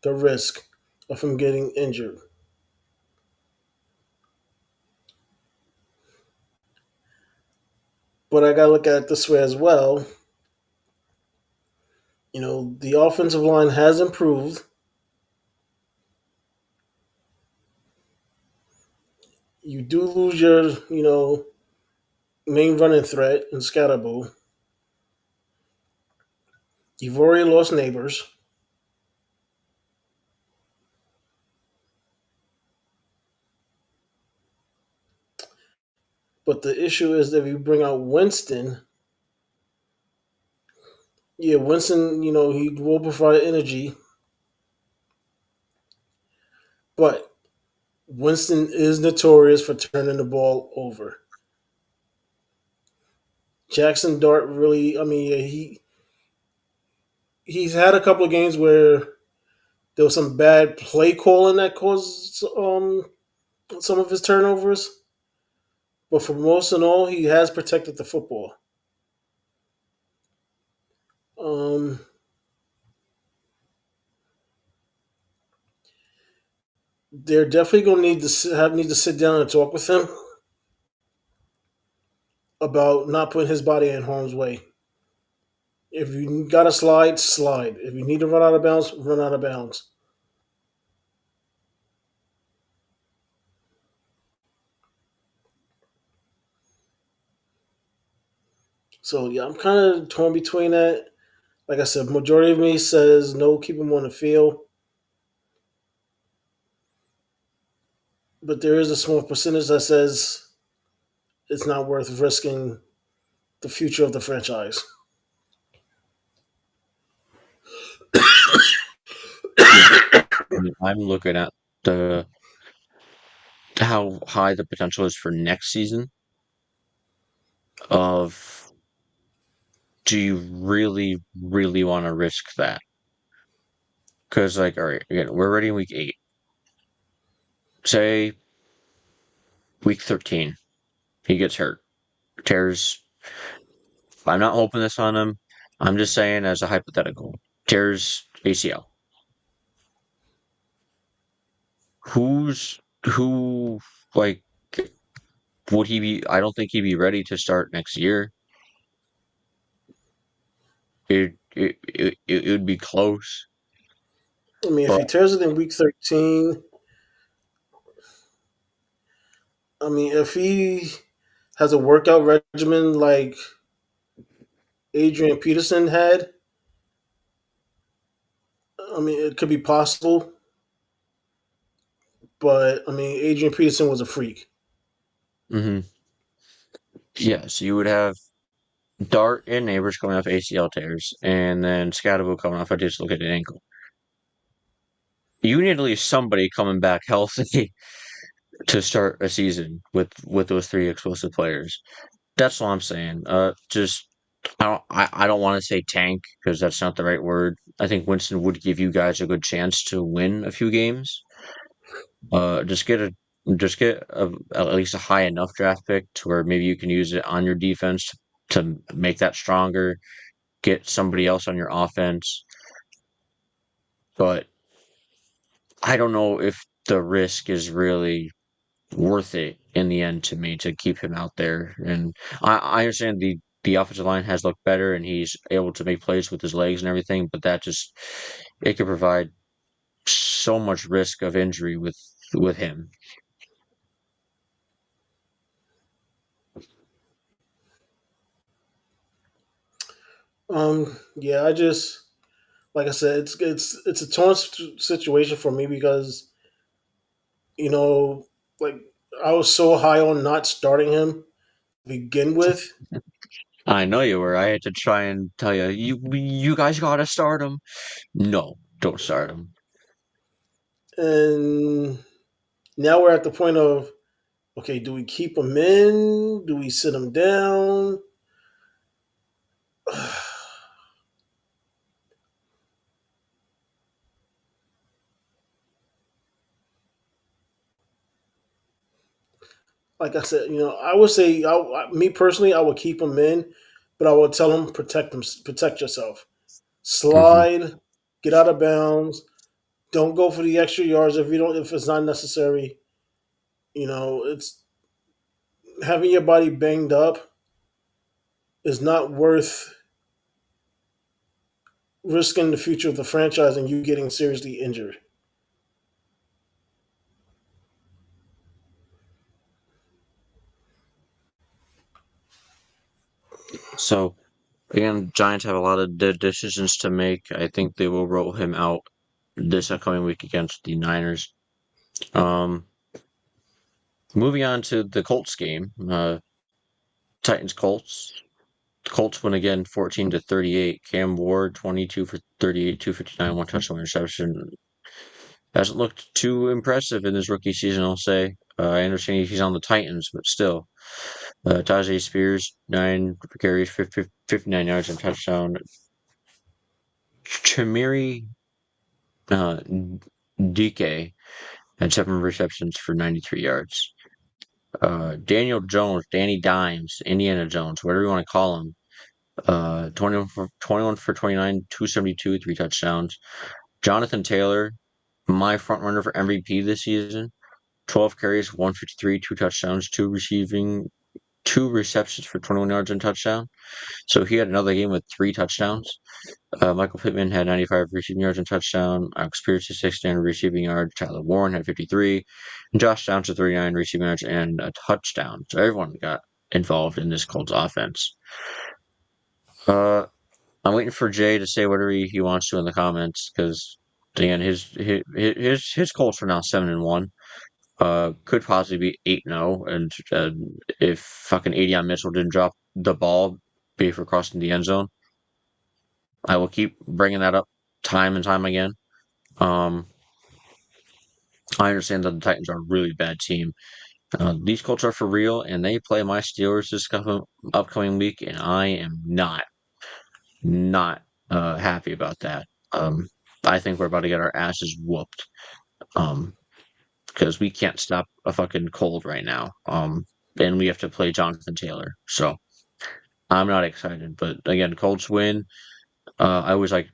the risk of him getting injured? But I gotta look at it this way as well. The offensive line has improved. You do lose your, main running threat in Scatterbo. You've already lost Neighbors. But the issue is that if you bring out Winston, yeah, Winston, he will provide energy, but Winston is notorious for turning the ball over. Jackson Dart really, I mean, yeah, he's had a couple of games where there was some bad play calling that caused some of his turnovers, but for most and all, he has protected the football. Um, they're definitely going to need to sit down and talk with him about not putting his body in harm's way. If you got to slide, slide. If you need to run out of bounds, run out of bounds. So yeah, I'm kind of torn between that. Like I said, majority of me says no, keep him on the field, but there is a small percentage that says it's not worth risking the future of the franchise. Yeah, I mean, I'm looking at the how high the potential is for next season of do you really, really want to risk that? Because, like, all right, again, we're already in week 8. Say week 13, he gets hurt, tears. I'm not hoping this on him. I'm just saying as a hypothetical, tears ACL. Who like would he be? I don't think he'd be ready to start next year. It would be close, I mean, if but he tears it in week 13, I mean, if he has a workout regimen like Adrian Peterson had, I mean, it could be possible. But I mean, Adrian Peterson was a freak. hmm yes, you would have Dart and Neighbors coming off ACL tears, and then Scatterbo coming off a dislocated ankle. You need at least somebody coming back healthy to start a season with those three explosive players. That's all I'm saying. Just I don't want to say tank because that's not the right word. I think Winston would give you guys a good chance to win a few games. Just get at least a high enough draft pick to where maybe you can use it on your defense to make that stronger. Get somebody else on your offense, but I don't know if the risk is really worth it in the end to me to keep him out there. And I understand the offensive line has looked better and he's able to make plays with his legs and everything, but that just it could provide so much risk of injury with him. Yeah, I just like I said, it's a torn situation for me because you know, like I was so high on not starting him to begin with, I know you were. I had to try and tell you, you guys gotta start him. No, don't start him. And now we're at the point of, okay, do we keep him in? Do we sit him down? Like I said, I would say, me personally, I would keep him in, but I would tell him protect yourself, Hmm. slide, get out of bounds, don't go for the extra yards if it's not necessary. It's having your body banged up is not worth risking the future of the franchise and you getting seriously injured. So again, Giants have a lot of decisions to make. I think they will roll him out this upcoming week against the Niners. Um, Moving on to the Colts game, Titans Colts. Colts win again, 14-38. Cam Ward, 22 for 38, 259, one touchdown interception. Hasn't looked too impressive in this rookie season, I'll say. I understand he's on the Titans, but still. Tajay Spears, 9 carries, 59 yards and touchdown. Chamiri uh, DK had 7 receptions for 93 yards. Daniel Jones, Danny Dimes, Indiana Jones, whatever you want to call him. 21 for 29, 272, 3 touchdowns. Jonathan Taylor, my front runner for MVP this season. 12 carries, 153, 2 touchdowns, two receptions for 21 yards and touchdown. So he had another game with 3 touchdowns. Michael Pittman had 95 receiving yards and touchdown. Alex Pierce had 69 receiving yards. Tyler Warren had 53. And Josh Downs had 39 receiving yards and a touchdown. So everyone got involved in this Colts offense. I'm waiting for Jay to say whatever he wants to in the comments because again, his Colts are now 7-1. Could possibly be 8-0, and if fucking Adion Mitchell didn't drop the ball before crossing the end zone, I will keep bringing that up time and time again. Um, I understand that the Titans are a really bad team. These Colts are for real, and they play my Steelers this upcoming week, and I am not happy about that. I think we're about to get our asses whooped. Because we can't stop a fucking cold right now. And we have to play Jonathan Taylor. So I'm not excited. But again, Colts win. I always I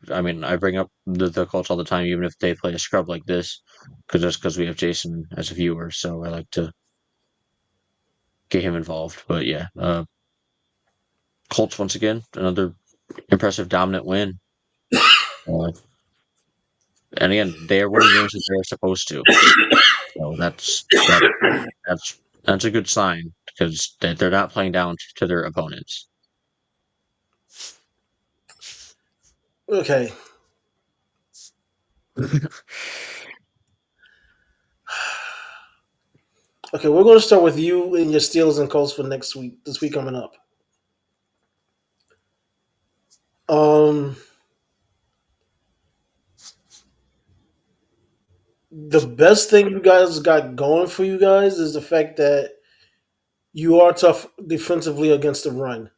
bring up the Colts all the time, even if they play a scrub like this, because we have Jason as a viewer. So I like to get him involved. But yeah, Colts once again, another impressive dominant win. Uh, and again, they are winning games that they're supposed to. So that's a good sign because they're not playing down to their opponents. Okay. Okay, we're going to start with you and your Steelers and Colts for this week coming up. The best thing you guys got going for you guys is the fact that you are tough defensively against the run.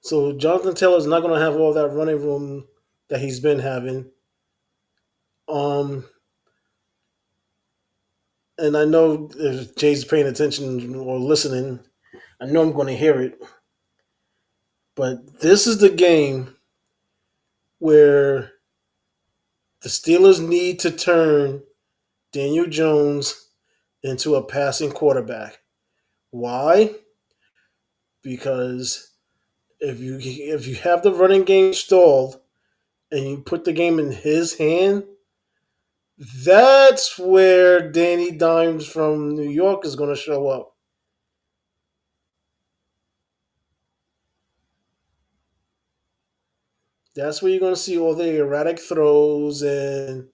So Jonathan Taylor's not going to have all that running room that he's been having. Um, and I know if Jay's paying attention or listening, I know I'm going to hear it. But this is the game where the Steelers need to turn Daniel Jones into a passing quarterback. Why? Because if you have the running game stalled and you put the game in his hand, that's where Danny Dimes from New York is going to show up. That's where you're going to see all the erratic throws and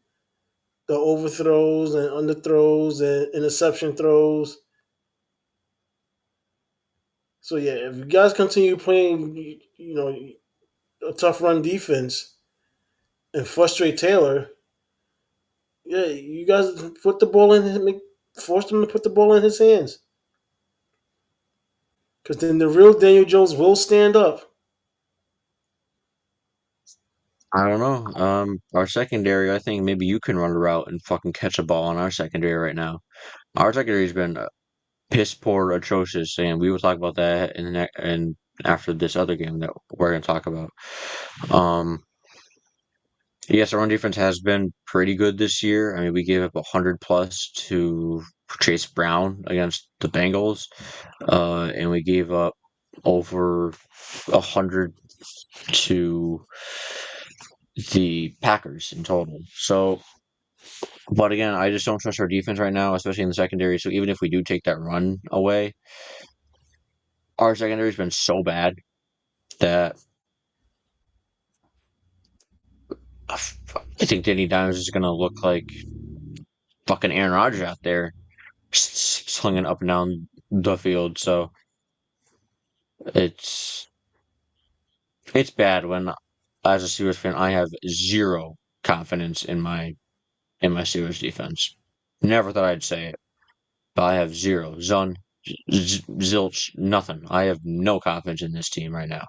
the overthrows and underthrows and interception throws. So yeah, if you guys continue playing, a tough run defense and frustrate Taylor, yeah, you guys put the ball in him, force him to put the ball in his hands. Because then the real Daniel Jones will stand up. I don't know. Our secondary, I think maybe you can run a route and fucking catch a ball on our secondary right now. Our secondary's been piss poor, atrocious, and we will talk about that and after this other game that we're gonna talk about. Um, yes, our run defense has been pretty good this year. I mean, we gave up 100 plus to Chase Brown against the Bengals, and we gave up over 100 to the Packers in total. So, but again, I just don't trust our defense right now, especially in the secondary. So even if we do take that run away, our secondary's been so bad that I think Danny Dimes is gonna look like fucking Aaron Rodgers out there, slinging up and down the field. So it's it's bad when, as a Steelers fan, I have zero confidence in my Steelers defense. Never thought I'd say it, but I have zero, zilch, nothing. I have no confidence in this team right now.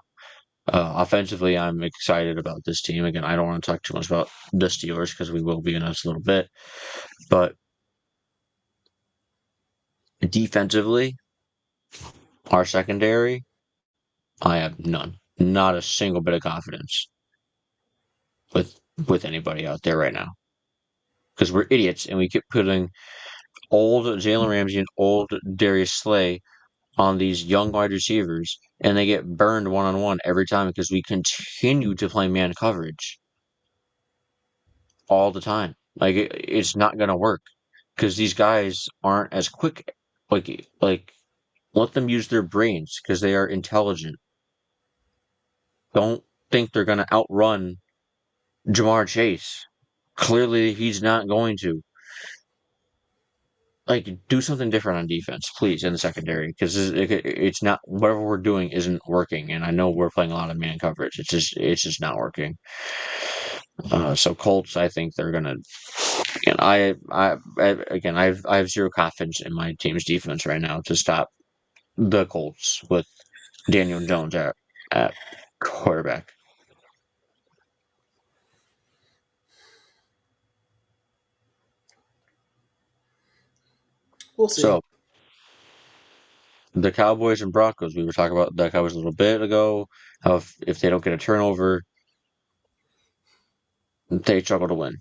Offensively, I'm excited about this team. Again, I don't want to talk too much about the Steelers because we will be in just a little bit. But defensively, our secondary, I have none. Not a single bit of confidence with anybody out there right now. Because we're idiots and we keep putting old Jalen Ramsey and old Darius Slay on these young wide receivers, and they get burned one on one every time because we continue to play man coverage all the time. Like it's not gonna work because these guys aren't as quick. Like let them use their brains because they are intelligent. Don't think they're gonna outrun Jamar Chase. Clearly, he's not going to. Like, do something different on defense, please, in the secondary, because it's not whatever we're doing isn't working. And I know we're playing a lot of man coverage. It's just not working. So Colts, I think they're gonna. And I have zero confidence in my team's defense right now to stop the Colts with Daniel Jones at quarterback. We'll see. So the Cowboys and Broncos, we were talking about the Cowboys a little bit ago. How if they don't get a turnover, they struggle to win.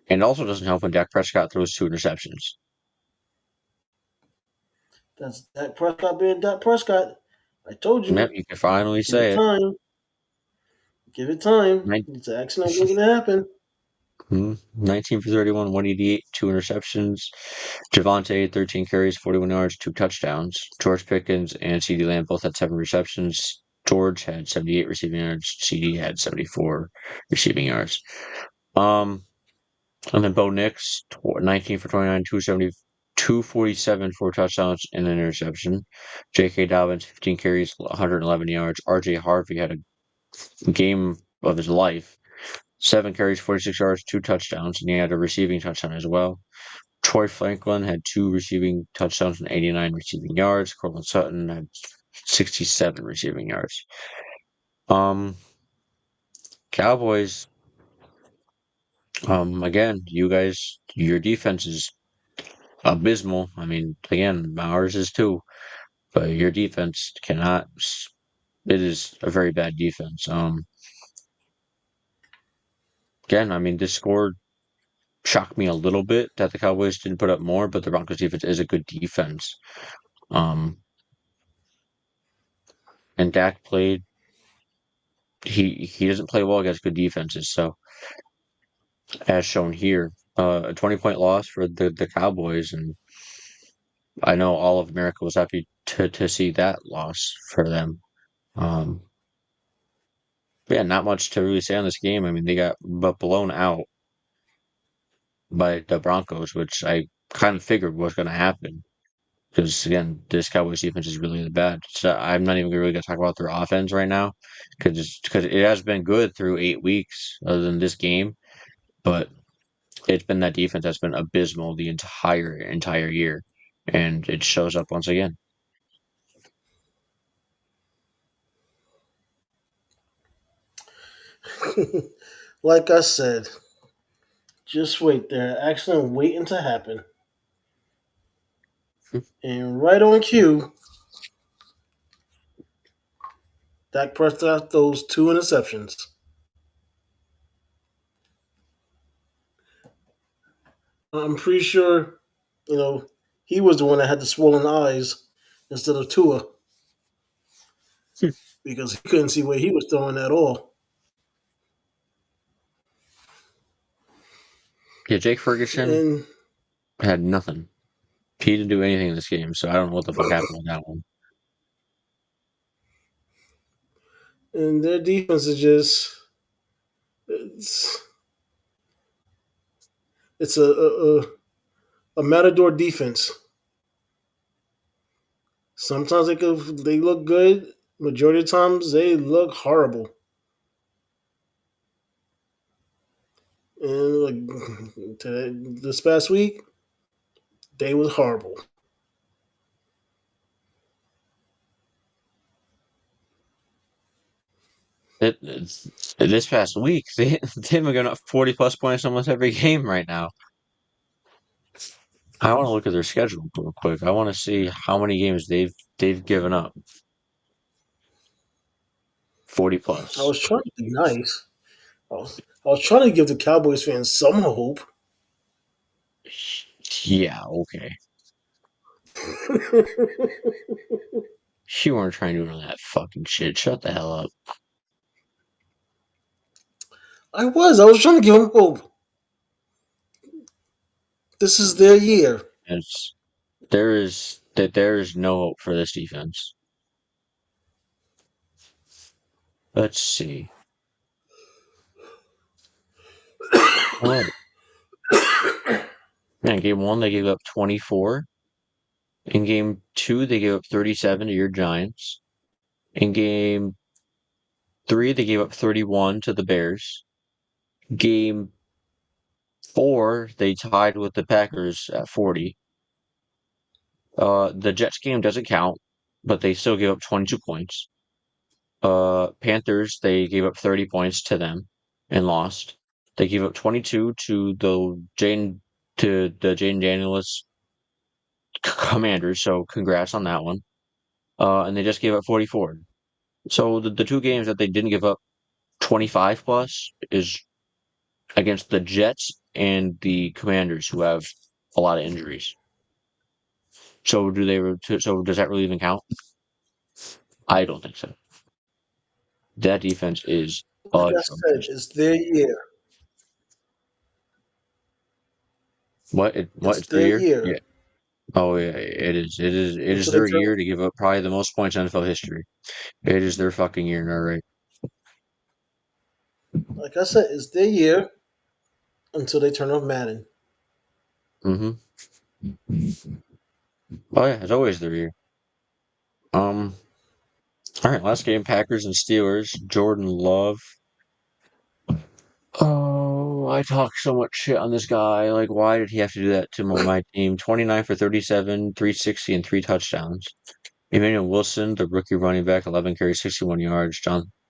And it also doesn't help when Dak Prescott throws 2 interceptions. That's Dak Prescott being Dak Prescott. I told Yep, you. you can finally Give it say it. time. Give it time. Nin- It's actually not going to happen. 19 for 31, 188, 2 interceptions. Javante, 13 carries, 41 yards, 2 touchdowns. George Pickens and CeeDee Lamb both had 7 receptions. George had 78 receiving yards. CeeDee had 74 receiving yards. And then Bo Nix, 19 for 29, 270, 247 for touchdowns and an interception. J.K. Dobbins, 15 carries, 111 yards. R.J. Harvey had a game of his life. 7 carries, 46 yards, 2 touchdowns, and he had a receiving touchdown as well. Troy Franklin had 2 receiving touchdowns and 89 receiving yards. Courtland Sutton had 67 receiving yards. Cowboys, again, you guys, your defense is abysmal. I mean, again, ours is too, but your defense cannot. It is a very bad defense. Again, I mean, this score shocked me a little bit that the Cowboys didn't put up more, but the Broncos defense is a good defense. And Dak played. He doesn't play well against good defenses. So, as shown here, a 20-point loss for the Cowboys, and I know all of America was happy to see that loss for them. Yeah, not much to really say on this game. I mean, they got blown out by the Broncos, which I kind of figured was going to happen. Because again, this Cowboys defense is really bad. So I'm not even really going to talk about their offense right now, because it has been good through 8 weeks, other than this game. But it's been that defense that's been abysmal the entire year, and it shows up once again. Like I said, just wait. They're accident waiting to happen. And right on cue, Dak Prescott throws 2 interceptions. I'm pretty sure, you know, he was the one that had the swollen eyes instead of Tua because he couldn't see where he was throwing at all. Yeah, Jake Ferguson And had nothing. He didn't do anything in this game, so I don't know what the fuck happened with that one. and their defense is just it's it's a matador defense. Sometimes they look good. Majority of times they look horrible. And like this past week, they was horrible. This past week, they've been going up 40 plus points almost every game right now. I want to look at their schedule real quick. I want to see how many games they've given up. 40 I plus. was trying to be nice. I was trying to give the Cowboys fans some hope. Yeah, okay. You weren't trying to do none of that fucking shit. Shut the hell up. I was. I was trying to give them hope. This is their year. It's there is no hope for this defense. Let's see. All right. Man, game one they gave up 24. In game two they gave up 37 to your Giants. In game three they gave up 31 to the Bears. Game four they tied with the Packers at 40. The Jets game doesn't count, but they still gave up 22 points. Panthers, they gave up 30 points to them and lost. They gave up 22 to the Jane Daniels Commanders, so congrats on that one. And they just gave up 44. So the two games that they didn't give up 25 plus is against the Jets and the Commanders, who have a lot of injuries. So so does that really even count? I don't think so. That defense is Like I said, atrocious. it's their year. What? It's It's their their year? year Yeah. Oh yeah, it is. It is until they their turn. year to give up probably the most points in NFL history. It is their fucking year, all right. Like I said, it's their year until they turn off Madden. Mm-hmm. Oh yeah, it's always their year. Um. All right, last game: Packers and Steelers. Jordan Love. Oh, I talk so much shit on this guy. Like, why did he have to do that to my team? 29 for 37, 360, and 3 touchdowns. Emmanuel Wilson, the rookie running back, 11 carries, 61 yards.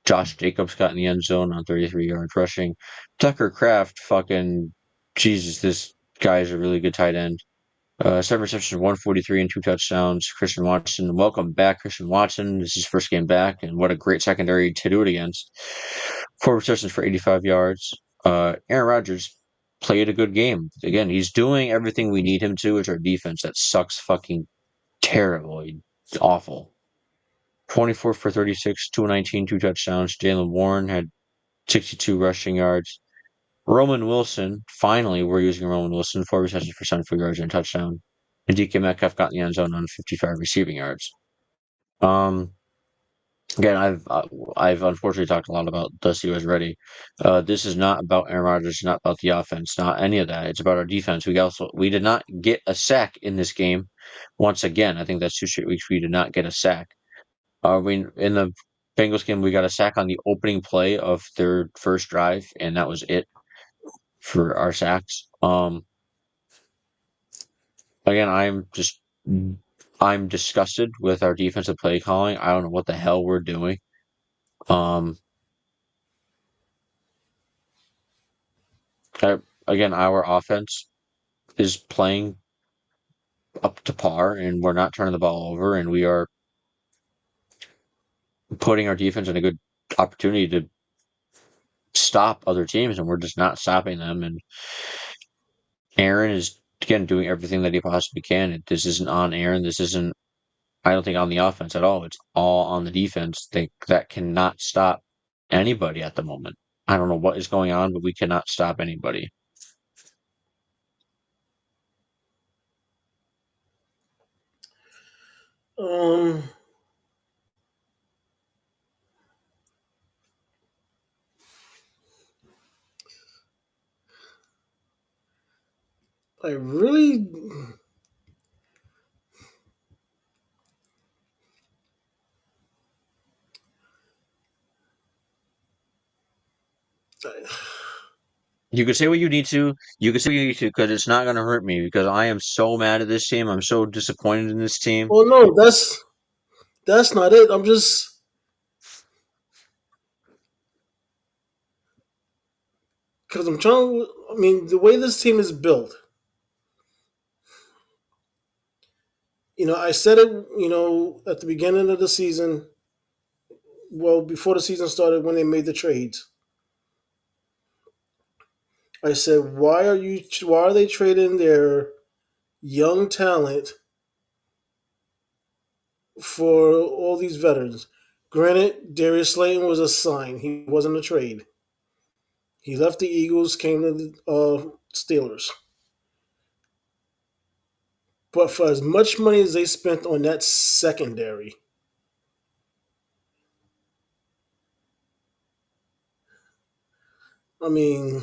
Josh Jacobs got in the end zone on 33 yards rushing. Tucker Kraft, fucking Jesus, this guy is a really good tight end. 7 receptions, 143, and 2 touchdowns. Christian Watson, welcome back, Christian Watson. This is his first game back, and what a great secondary to do it against. 4 receptions for 85 yards. Aaron Rodgers played a good game. Again, he's doing everything we need him to. It's our defense that sucks fucking terribly. It's awful. 24 for 36, 219, 2 touchdowns. Jalen Warren had 62 rushing yards. Roman Wilson, finally, we're using Roman Wilson, 4 receptions for 74 yards and a touchdown. And DK Metcalf got in the end zone on 55 receiving yards. Um, Again, I've unfortunately talked a lot about does he was ready. This is not about Aaron Rodgers. It's not about the offense. Not any of that. It's about our defense. We did not get a sack in this game. Once again, I think that's 2 straight weeks we did not get a sack. We in the Bengals game we got a sack on the opening play of their first drive, and that was it for our sacks. Again, I'm disgusted with our defensive play calling. I don't know what the hell we're doing. Um, Again, our offense is playing up to par, and we're not turning the ball over, and we are putting our defense in a good opportunity to stop other teams, and we're just not stopping them. And Aaron is again doing everything that he possibly can. This isn't on Aaron. This isn't. I don't think on the offense at all. It's all on the defense. That cannot stop anybody at the moment. I don't know what is going on, but we cannot stop anybody. Um, I really, You could say what you need to. You could say what you need to because it's not going to hurt me because I am so mad at this team. I'm so disappointed in this team. well, no, that's not it. I'm just because I'm trying. I mean, the way this team is built. I said it. At the beginning of the season. Well, before the season started, when they made the trades, I said, Why are they trading their young talent for all these veterans? Granted, Darius Slayton was a sign. He wasn't a trade. He left the Eagles, came to the Steelers. But for as much money as they spent on that secondary, I mean,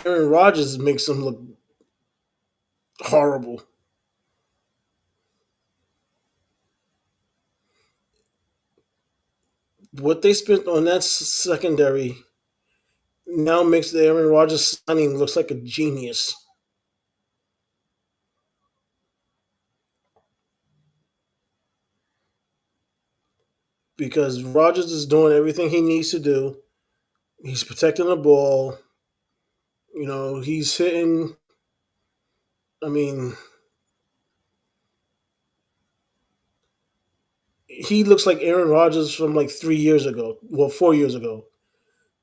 Aaron Rodgers makes them look horrible. What they spent on that secondary now makes the Aaron Rodgers signing looks like a genius. Because Rodgers is doing everything he needs to do. He's protecting the ball. He's hitting. I mean, he looks like Aaron Rodgers from like 3 years ago. Well, 4 years ago,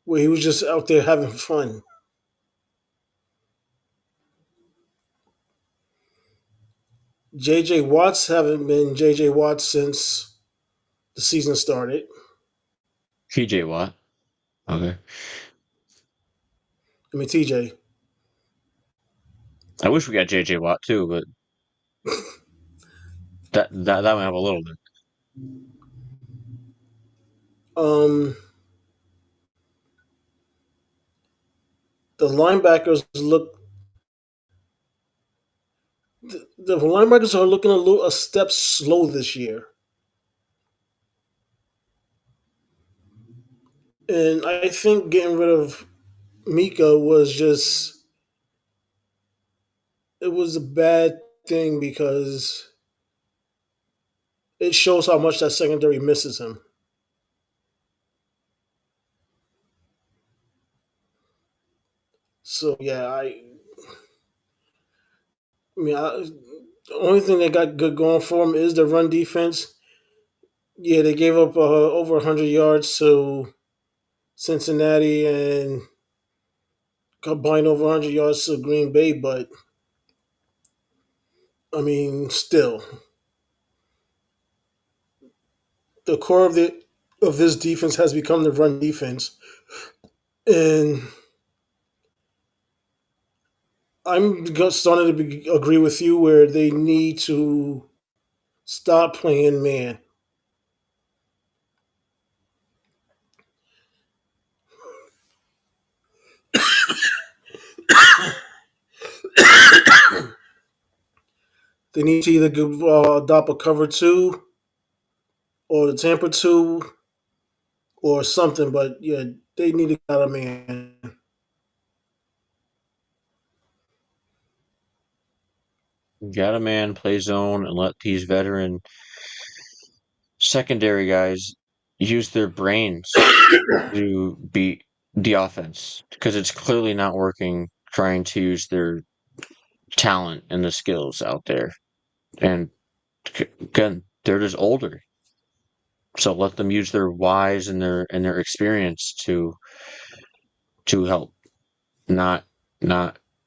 where he was just out there having fun. J.J. Watts haven't been J.J. Watts since the season started. TJ Watt. Okay. I mean, TJ. I wish we got JJ Watt too, but that might have a little bit. Um, the linebackers look. The linebackers are looking a step slow this year, and I think getting rid of Mika was just it was a bad thing because it shows how much that secondary misses him. So yeah, the only thing they got good going for them is the run defense. Yeah, they gave up over 100 yards to Cincinnati and combined over 100 yards to Green Bay, but I mean, still, the core of this defense has become the run defense, and I'm starting to agree with you where they need to Stop playing man. They need to either adopt a cover two or the tamper two or something. But yeah, they need to get out a man. Got a man, play zone, and let these veteran secondary guys use their brains to beat the offense because it's clearly not working trying to use their talent and the skills out there. And again, they're just older. So let them use their wise and their experience to help. Not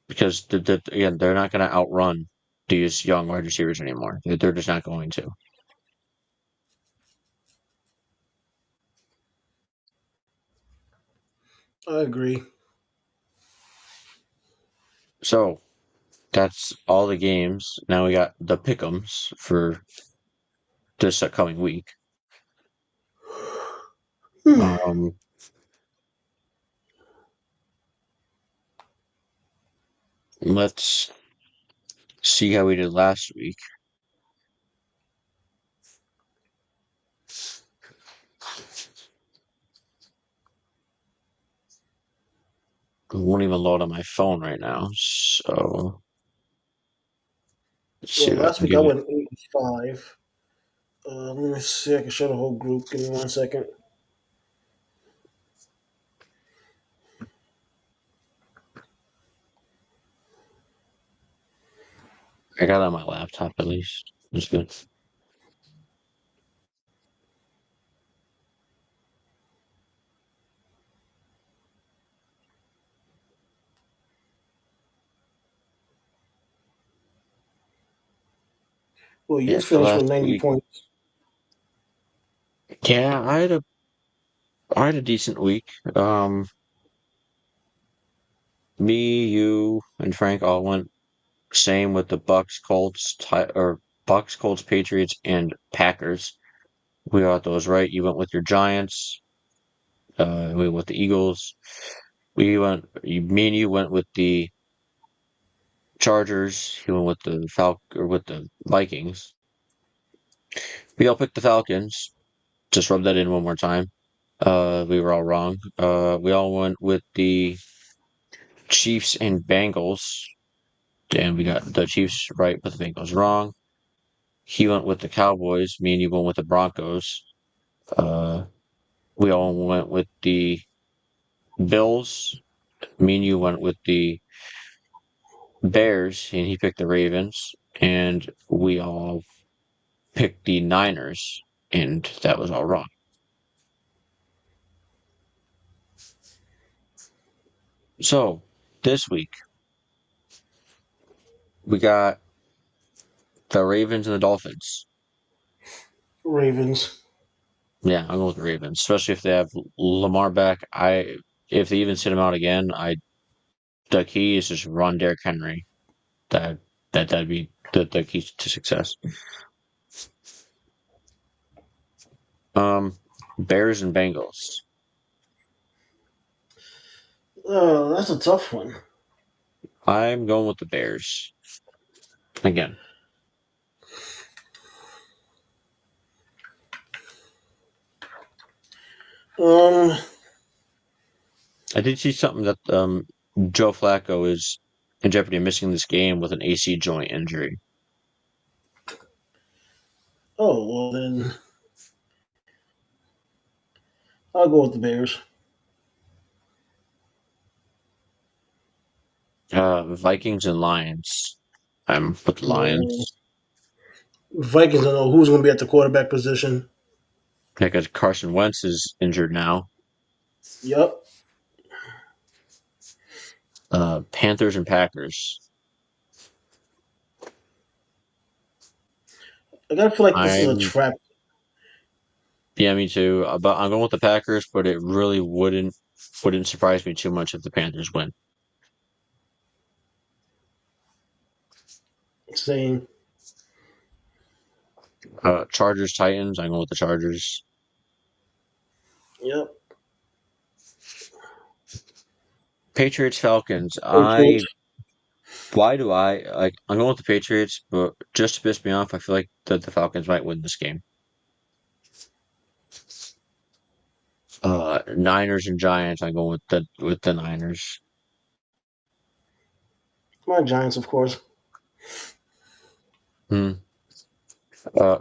because again, they're not going to outrun these young wide receivers anymore. They're just not going to. I agree. So that's all the games. Now we got the pick'ems for this upcoming week. Um, let's see how we did last week. It won't even load on my phone right now. So let's see Well, if I last can week I get it. went 8-5. Let me see. I can show the whole group. Give me 1 second. I got it on my laptop at least. It's good. Well, you Yeah, so finished with last 90 week. points. Yeah, I had a decent week. Me, you, and Frank all went same with the Bucks, Colts, or Bucks, Colts, Patriots, and Packers. We got those right. You went with your Giants. We went with the Eagles. Me and you went with the Chargers. He went with the with the Vikings. We all picked the Falcons. Just rub that in one more time. We were all wrong. We all went with the Chiefs and Bengals. And we got the Chiefs right, but the Bengals wrong. He went with the Cowboys. Me and you went with the Broncos. Uh, we all went with the Bills. Me and you went with the Bears, and he picked the Ravens. And we all picked the Niners, and that was all wrong. So this week we got the Ravens and the Dolphins. Ravens. Yeah, I'm going with the Ravens, especially if they have Lamar back. If they even sit him out again, the key is just run Derrick Henry. That that'd be the key to success. Bears and Bengals. Oh, that's a tough one. I'm going with the Bears again. Um, I did see something that Joe Flacco is in jeopardy of missing this game with an AC joint injury. oh, well, then I'll go with the Bears. Vikings and Lions. I'm with the Well, Lions Vikings don't know who's going to be at the quarterback position. because Carson Wentz is injured now. Yep. Panthers and Packers. I gotta feel like this is a I'm trap. Yeah, me too. But I'm going with the Packers, but it really wouldn't surprise me too much if the Panthers win. Saying Chargers Titans. I'm going with the Chargers. Yep. Patriots Falcons. Patriots. Why do I like? I'm going with the Patriots, but just to piss me off, I feel like that the Falcons might win this game. Niners and Giants. I'm going with the Niners. My Giants, of course. Hmm.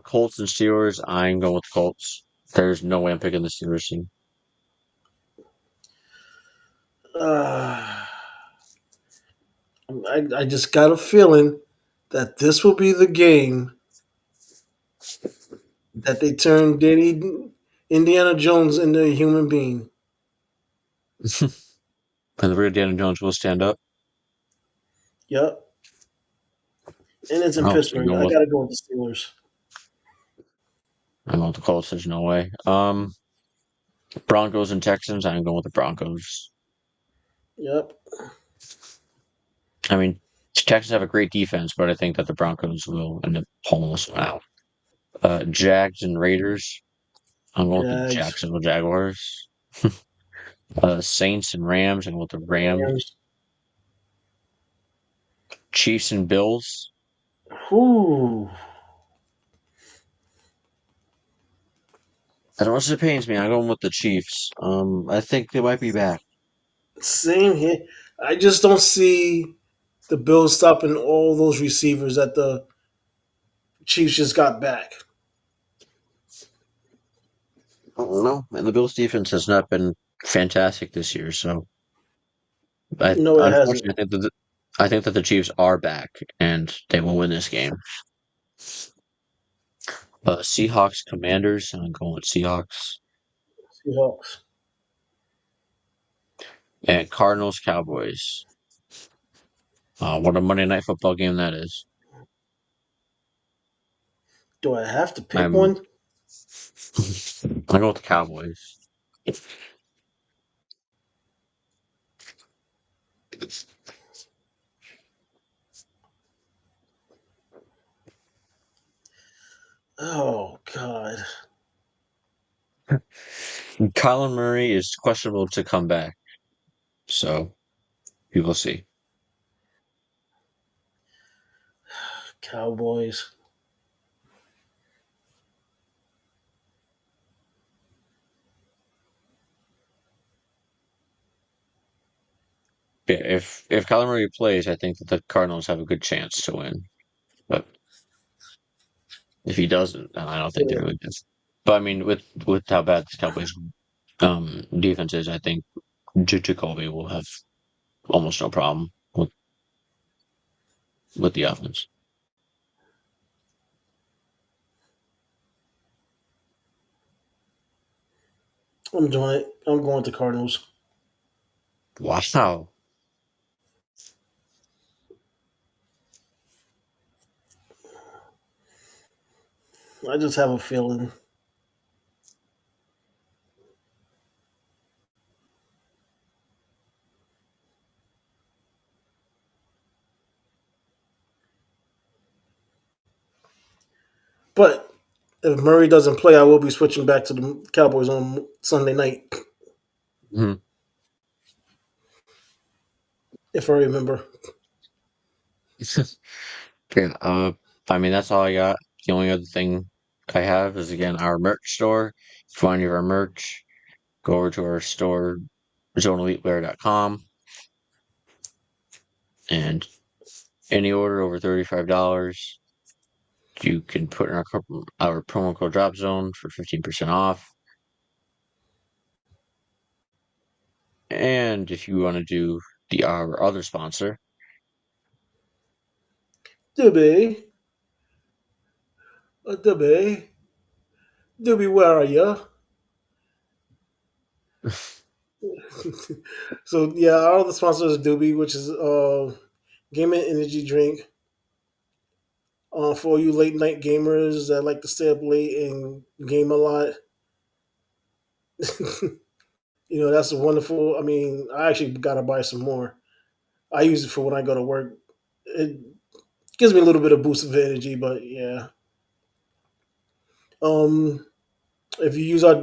Colts and Steelers. I'm going with the Colts. There's no way I'm picking the Steelers team. Uh, I just got a feeling that this will be the game that they turn Danny Indiana Jones into a human being. And the real Daniel Jones will stand up. Yep. And it's in Oh, so Pittsburgh. I got to go with the Steelers. I'm going with the Colts. There's no way. Broncos and Texans. I'm going with the Broncos. Yep. I mean, Texans have a great defense, but I think that the Broncos will end up pulling this one out. Jags and Raiders. I'm going with the Jags. Jacksonville Jaguars. Saints and Rams. I'm going with the Rams. Rams. Chiefs and Bills. Ooh. As much as it pains me, I'm going with the Chiefs. I think they might be back. Same here. I just don't see the Bills stopping all those receivers that the Chiefs just got back. I don't know. And the Bills defense has not been fantastic this year, so No, it hasn't. unfortunately I think that the Chiefs are back and they will win this game. Seahawks Commanders. I'm going with Seahawks. Seahawks. And Cardinals Cowboys. What a Monday Night Football game that is. Do I have to pick I'm one? I go with the Cowboys. Oh God. Kyler Murray is questionable to come back, so we will see. Cowboys. Yeah, if Kyler Murray plays, I think that the Cardinals have a good chance to win. But if he doesn't, then I don't think they're Yeah. going to. But I mean, with how bad the Cowboys defense is, I think Jacoby will have almost no problem with the offense. I'm doing it. I'm going to Cardinals. Wow. I just have a feeling. But if Murray doesn't play, I will be switching back to the Cowboys on Sunday night, Mhm. if I remember. Yeah, I mean that's all I got. The only other thing I have is again our merch store. If you want any of our merch, go over to our store, zoneelitewear.com, and any order over $35, you can put in our promo code Drop Zone for 15% off. And if you want to do our other sponsor, Dibby. Dibby. Dibby, where are you? So yeah, our other sponsor is Doobie, which is gaming energy drink. For you late night gamers that like to stay up late and game a lot, that's wonderful. I mean, I actually gotta buy some more. I use it for when I go to work. It gives me a little bit of boost of energy, but yeah. Um, if you use our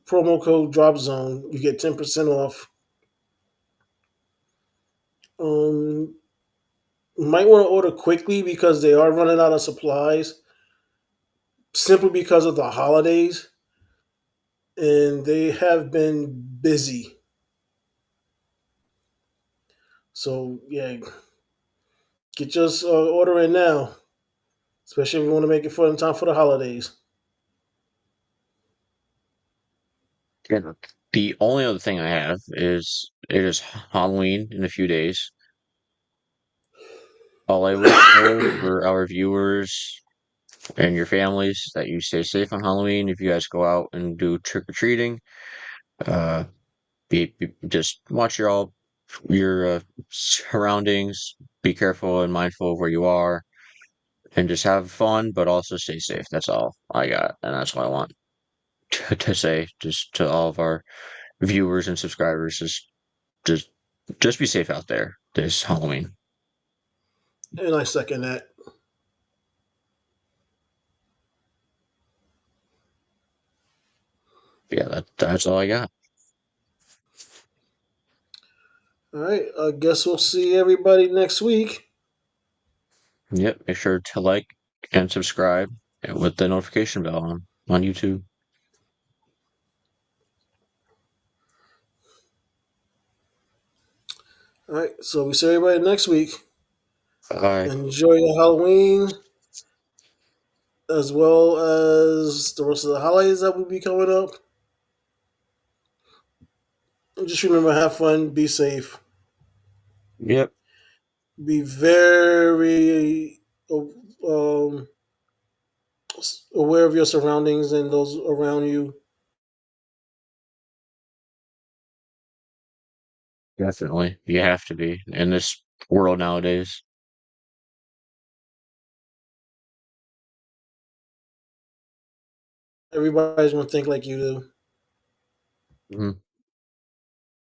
promo code Drop Zone, you get 10% off. Um, you might want to order quickly because they are running out of supplies, simply because of the holidays, and they have been busy. So yeah, get your order in now, especially if you want to make it for in time for the holidays. Yeah. The only other thing I have is it is Halloween in a few days. All I wish for our viewers and your families is that you stay safe on Halloween. If you guys go out and do trick or treating, uh, just watch your surroundings. Be careful and mindful of where you are, and just have fun, but also stay safe. That's all I got, and that's what I want to say just to all of our viewers and subscribers. Just just be safe out there this Halloween. And I second that. Yeah, that's all I got. All right, I guess we'll see everybody next week. Yep, make sure to like and subscribe with the notification bell on YouTube. All right, so we see everybody next week. Bye. Enjoy your Halloween as well as the rest of the holidays that will be coming up. And just remember, have fun, be safe, Yep, be very um, aware of your surroundings and those around you. definitely. You have to be in this world nowadays. Everybody's gonna think like you do. Mhm.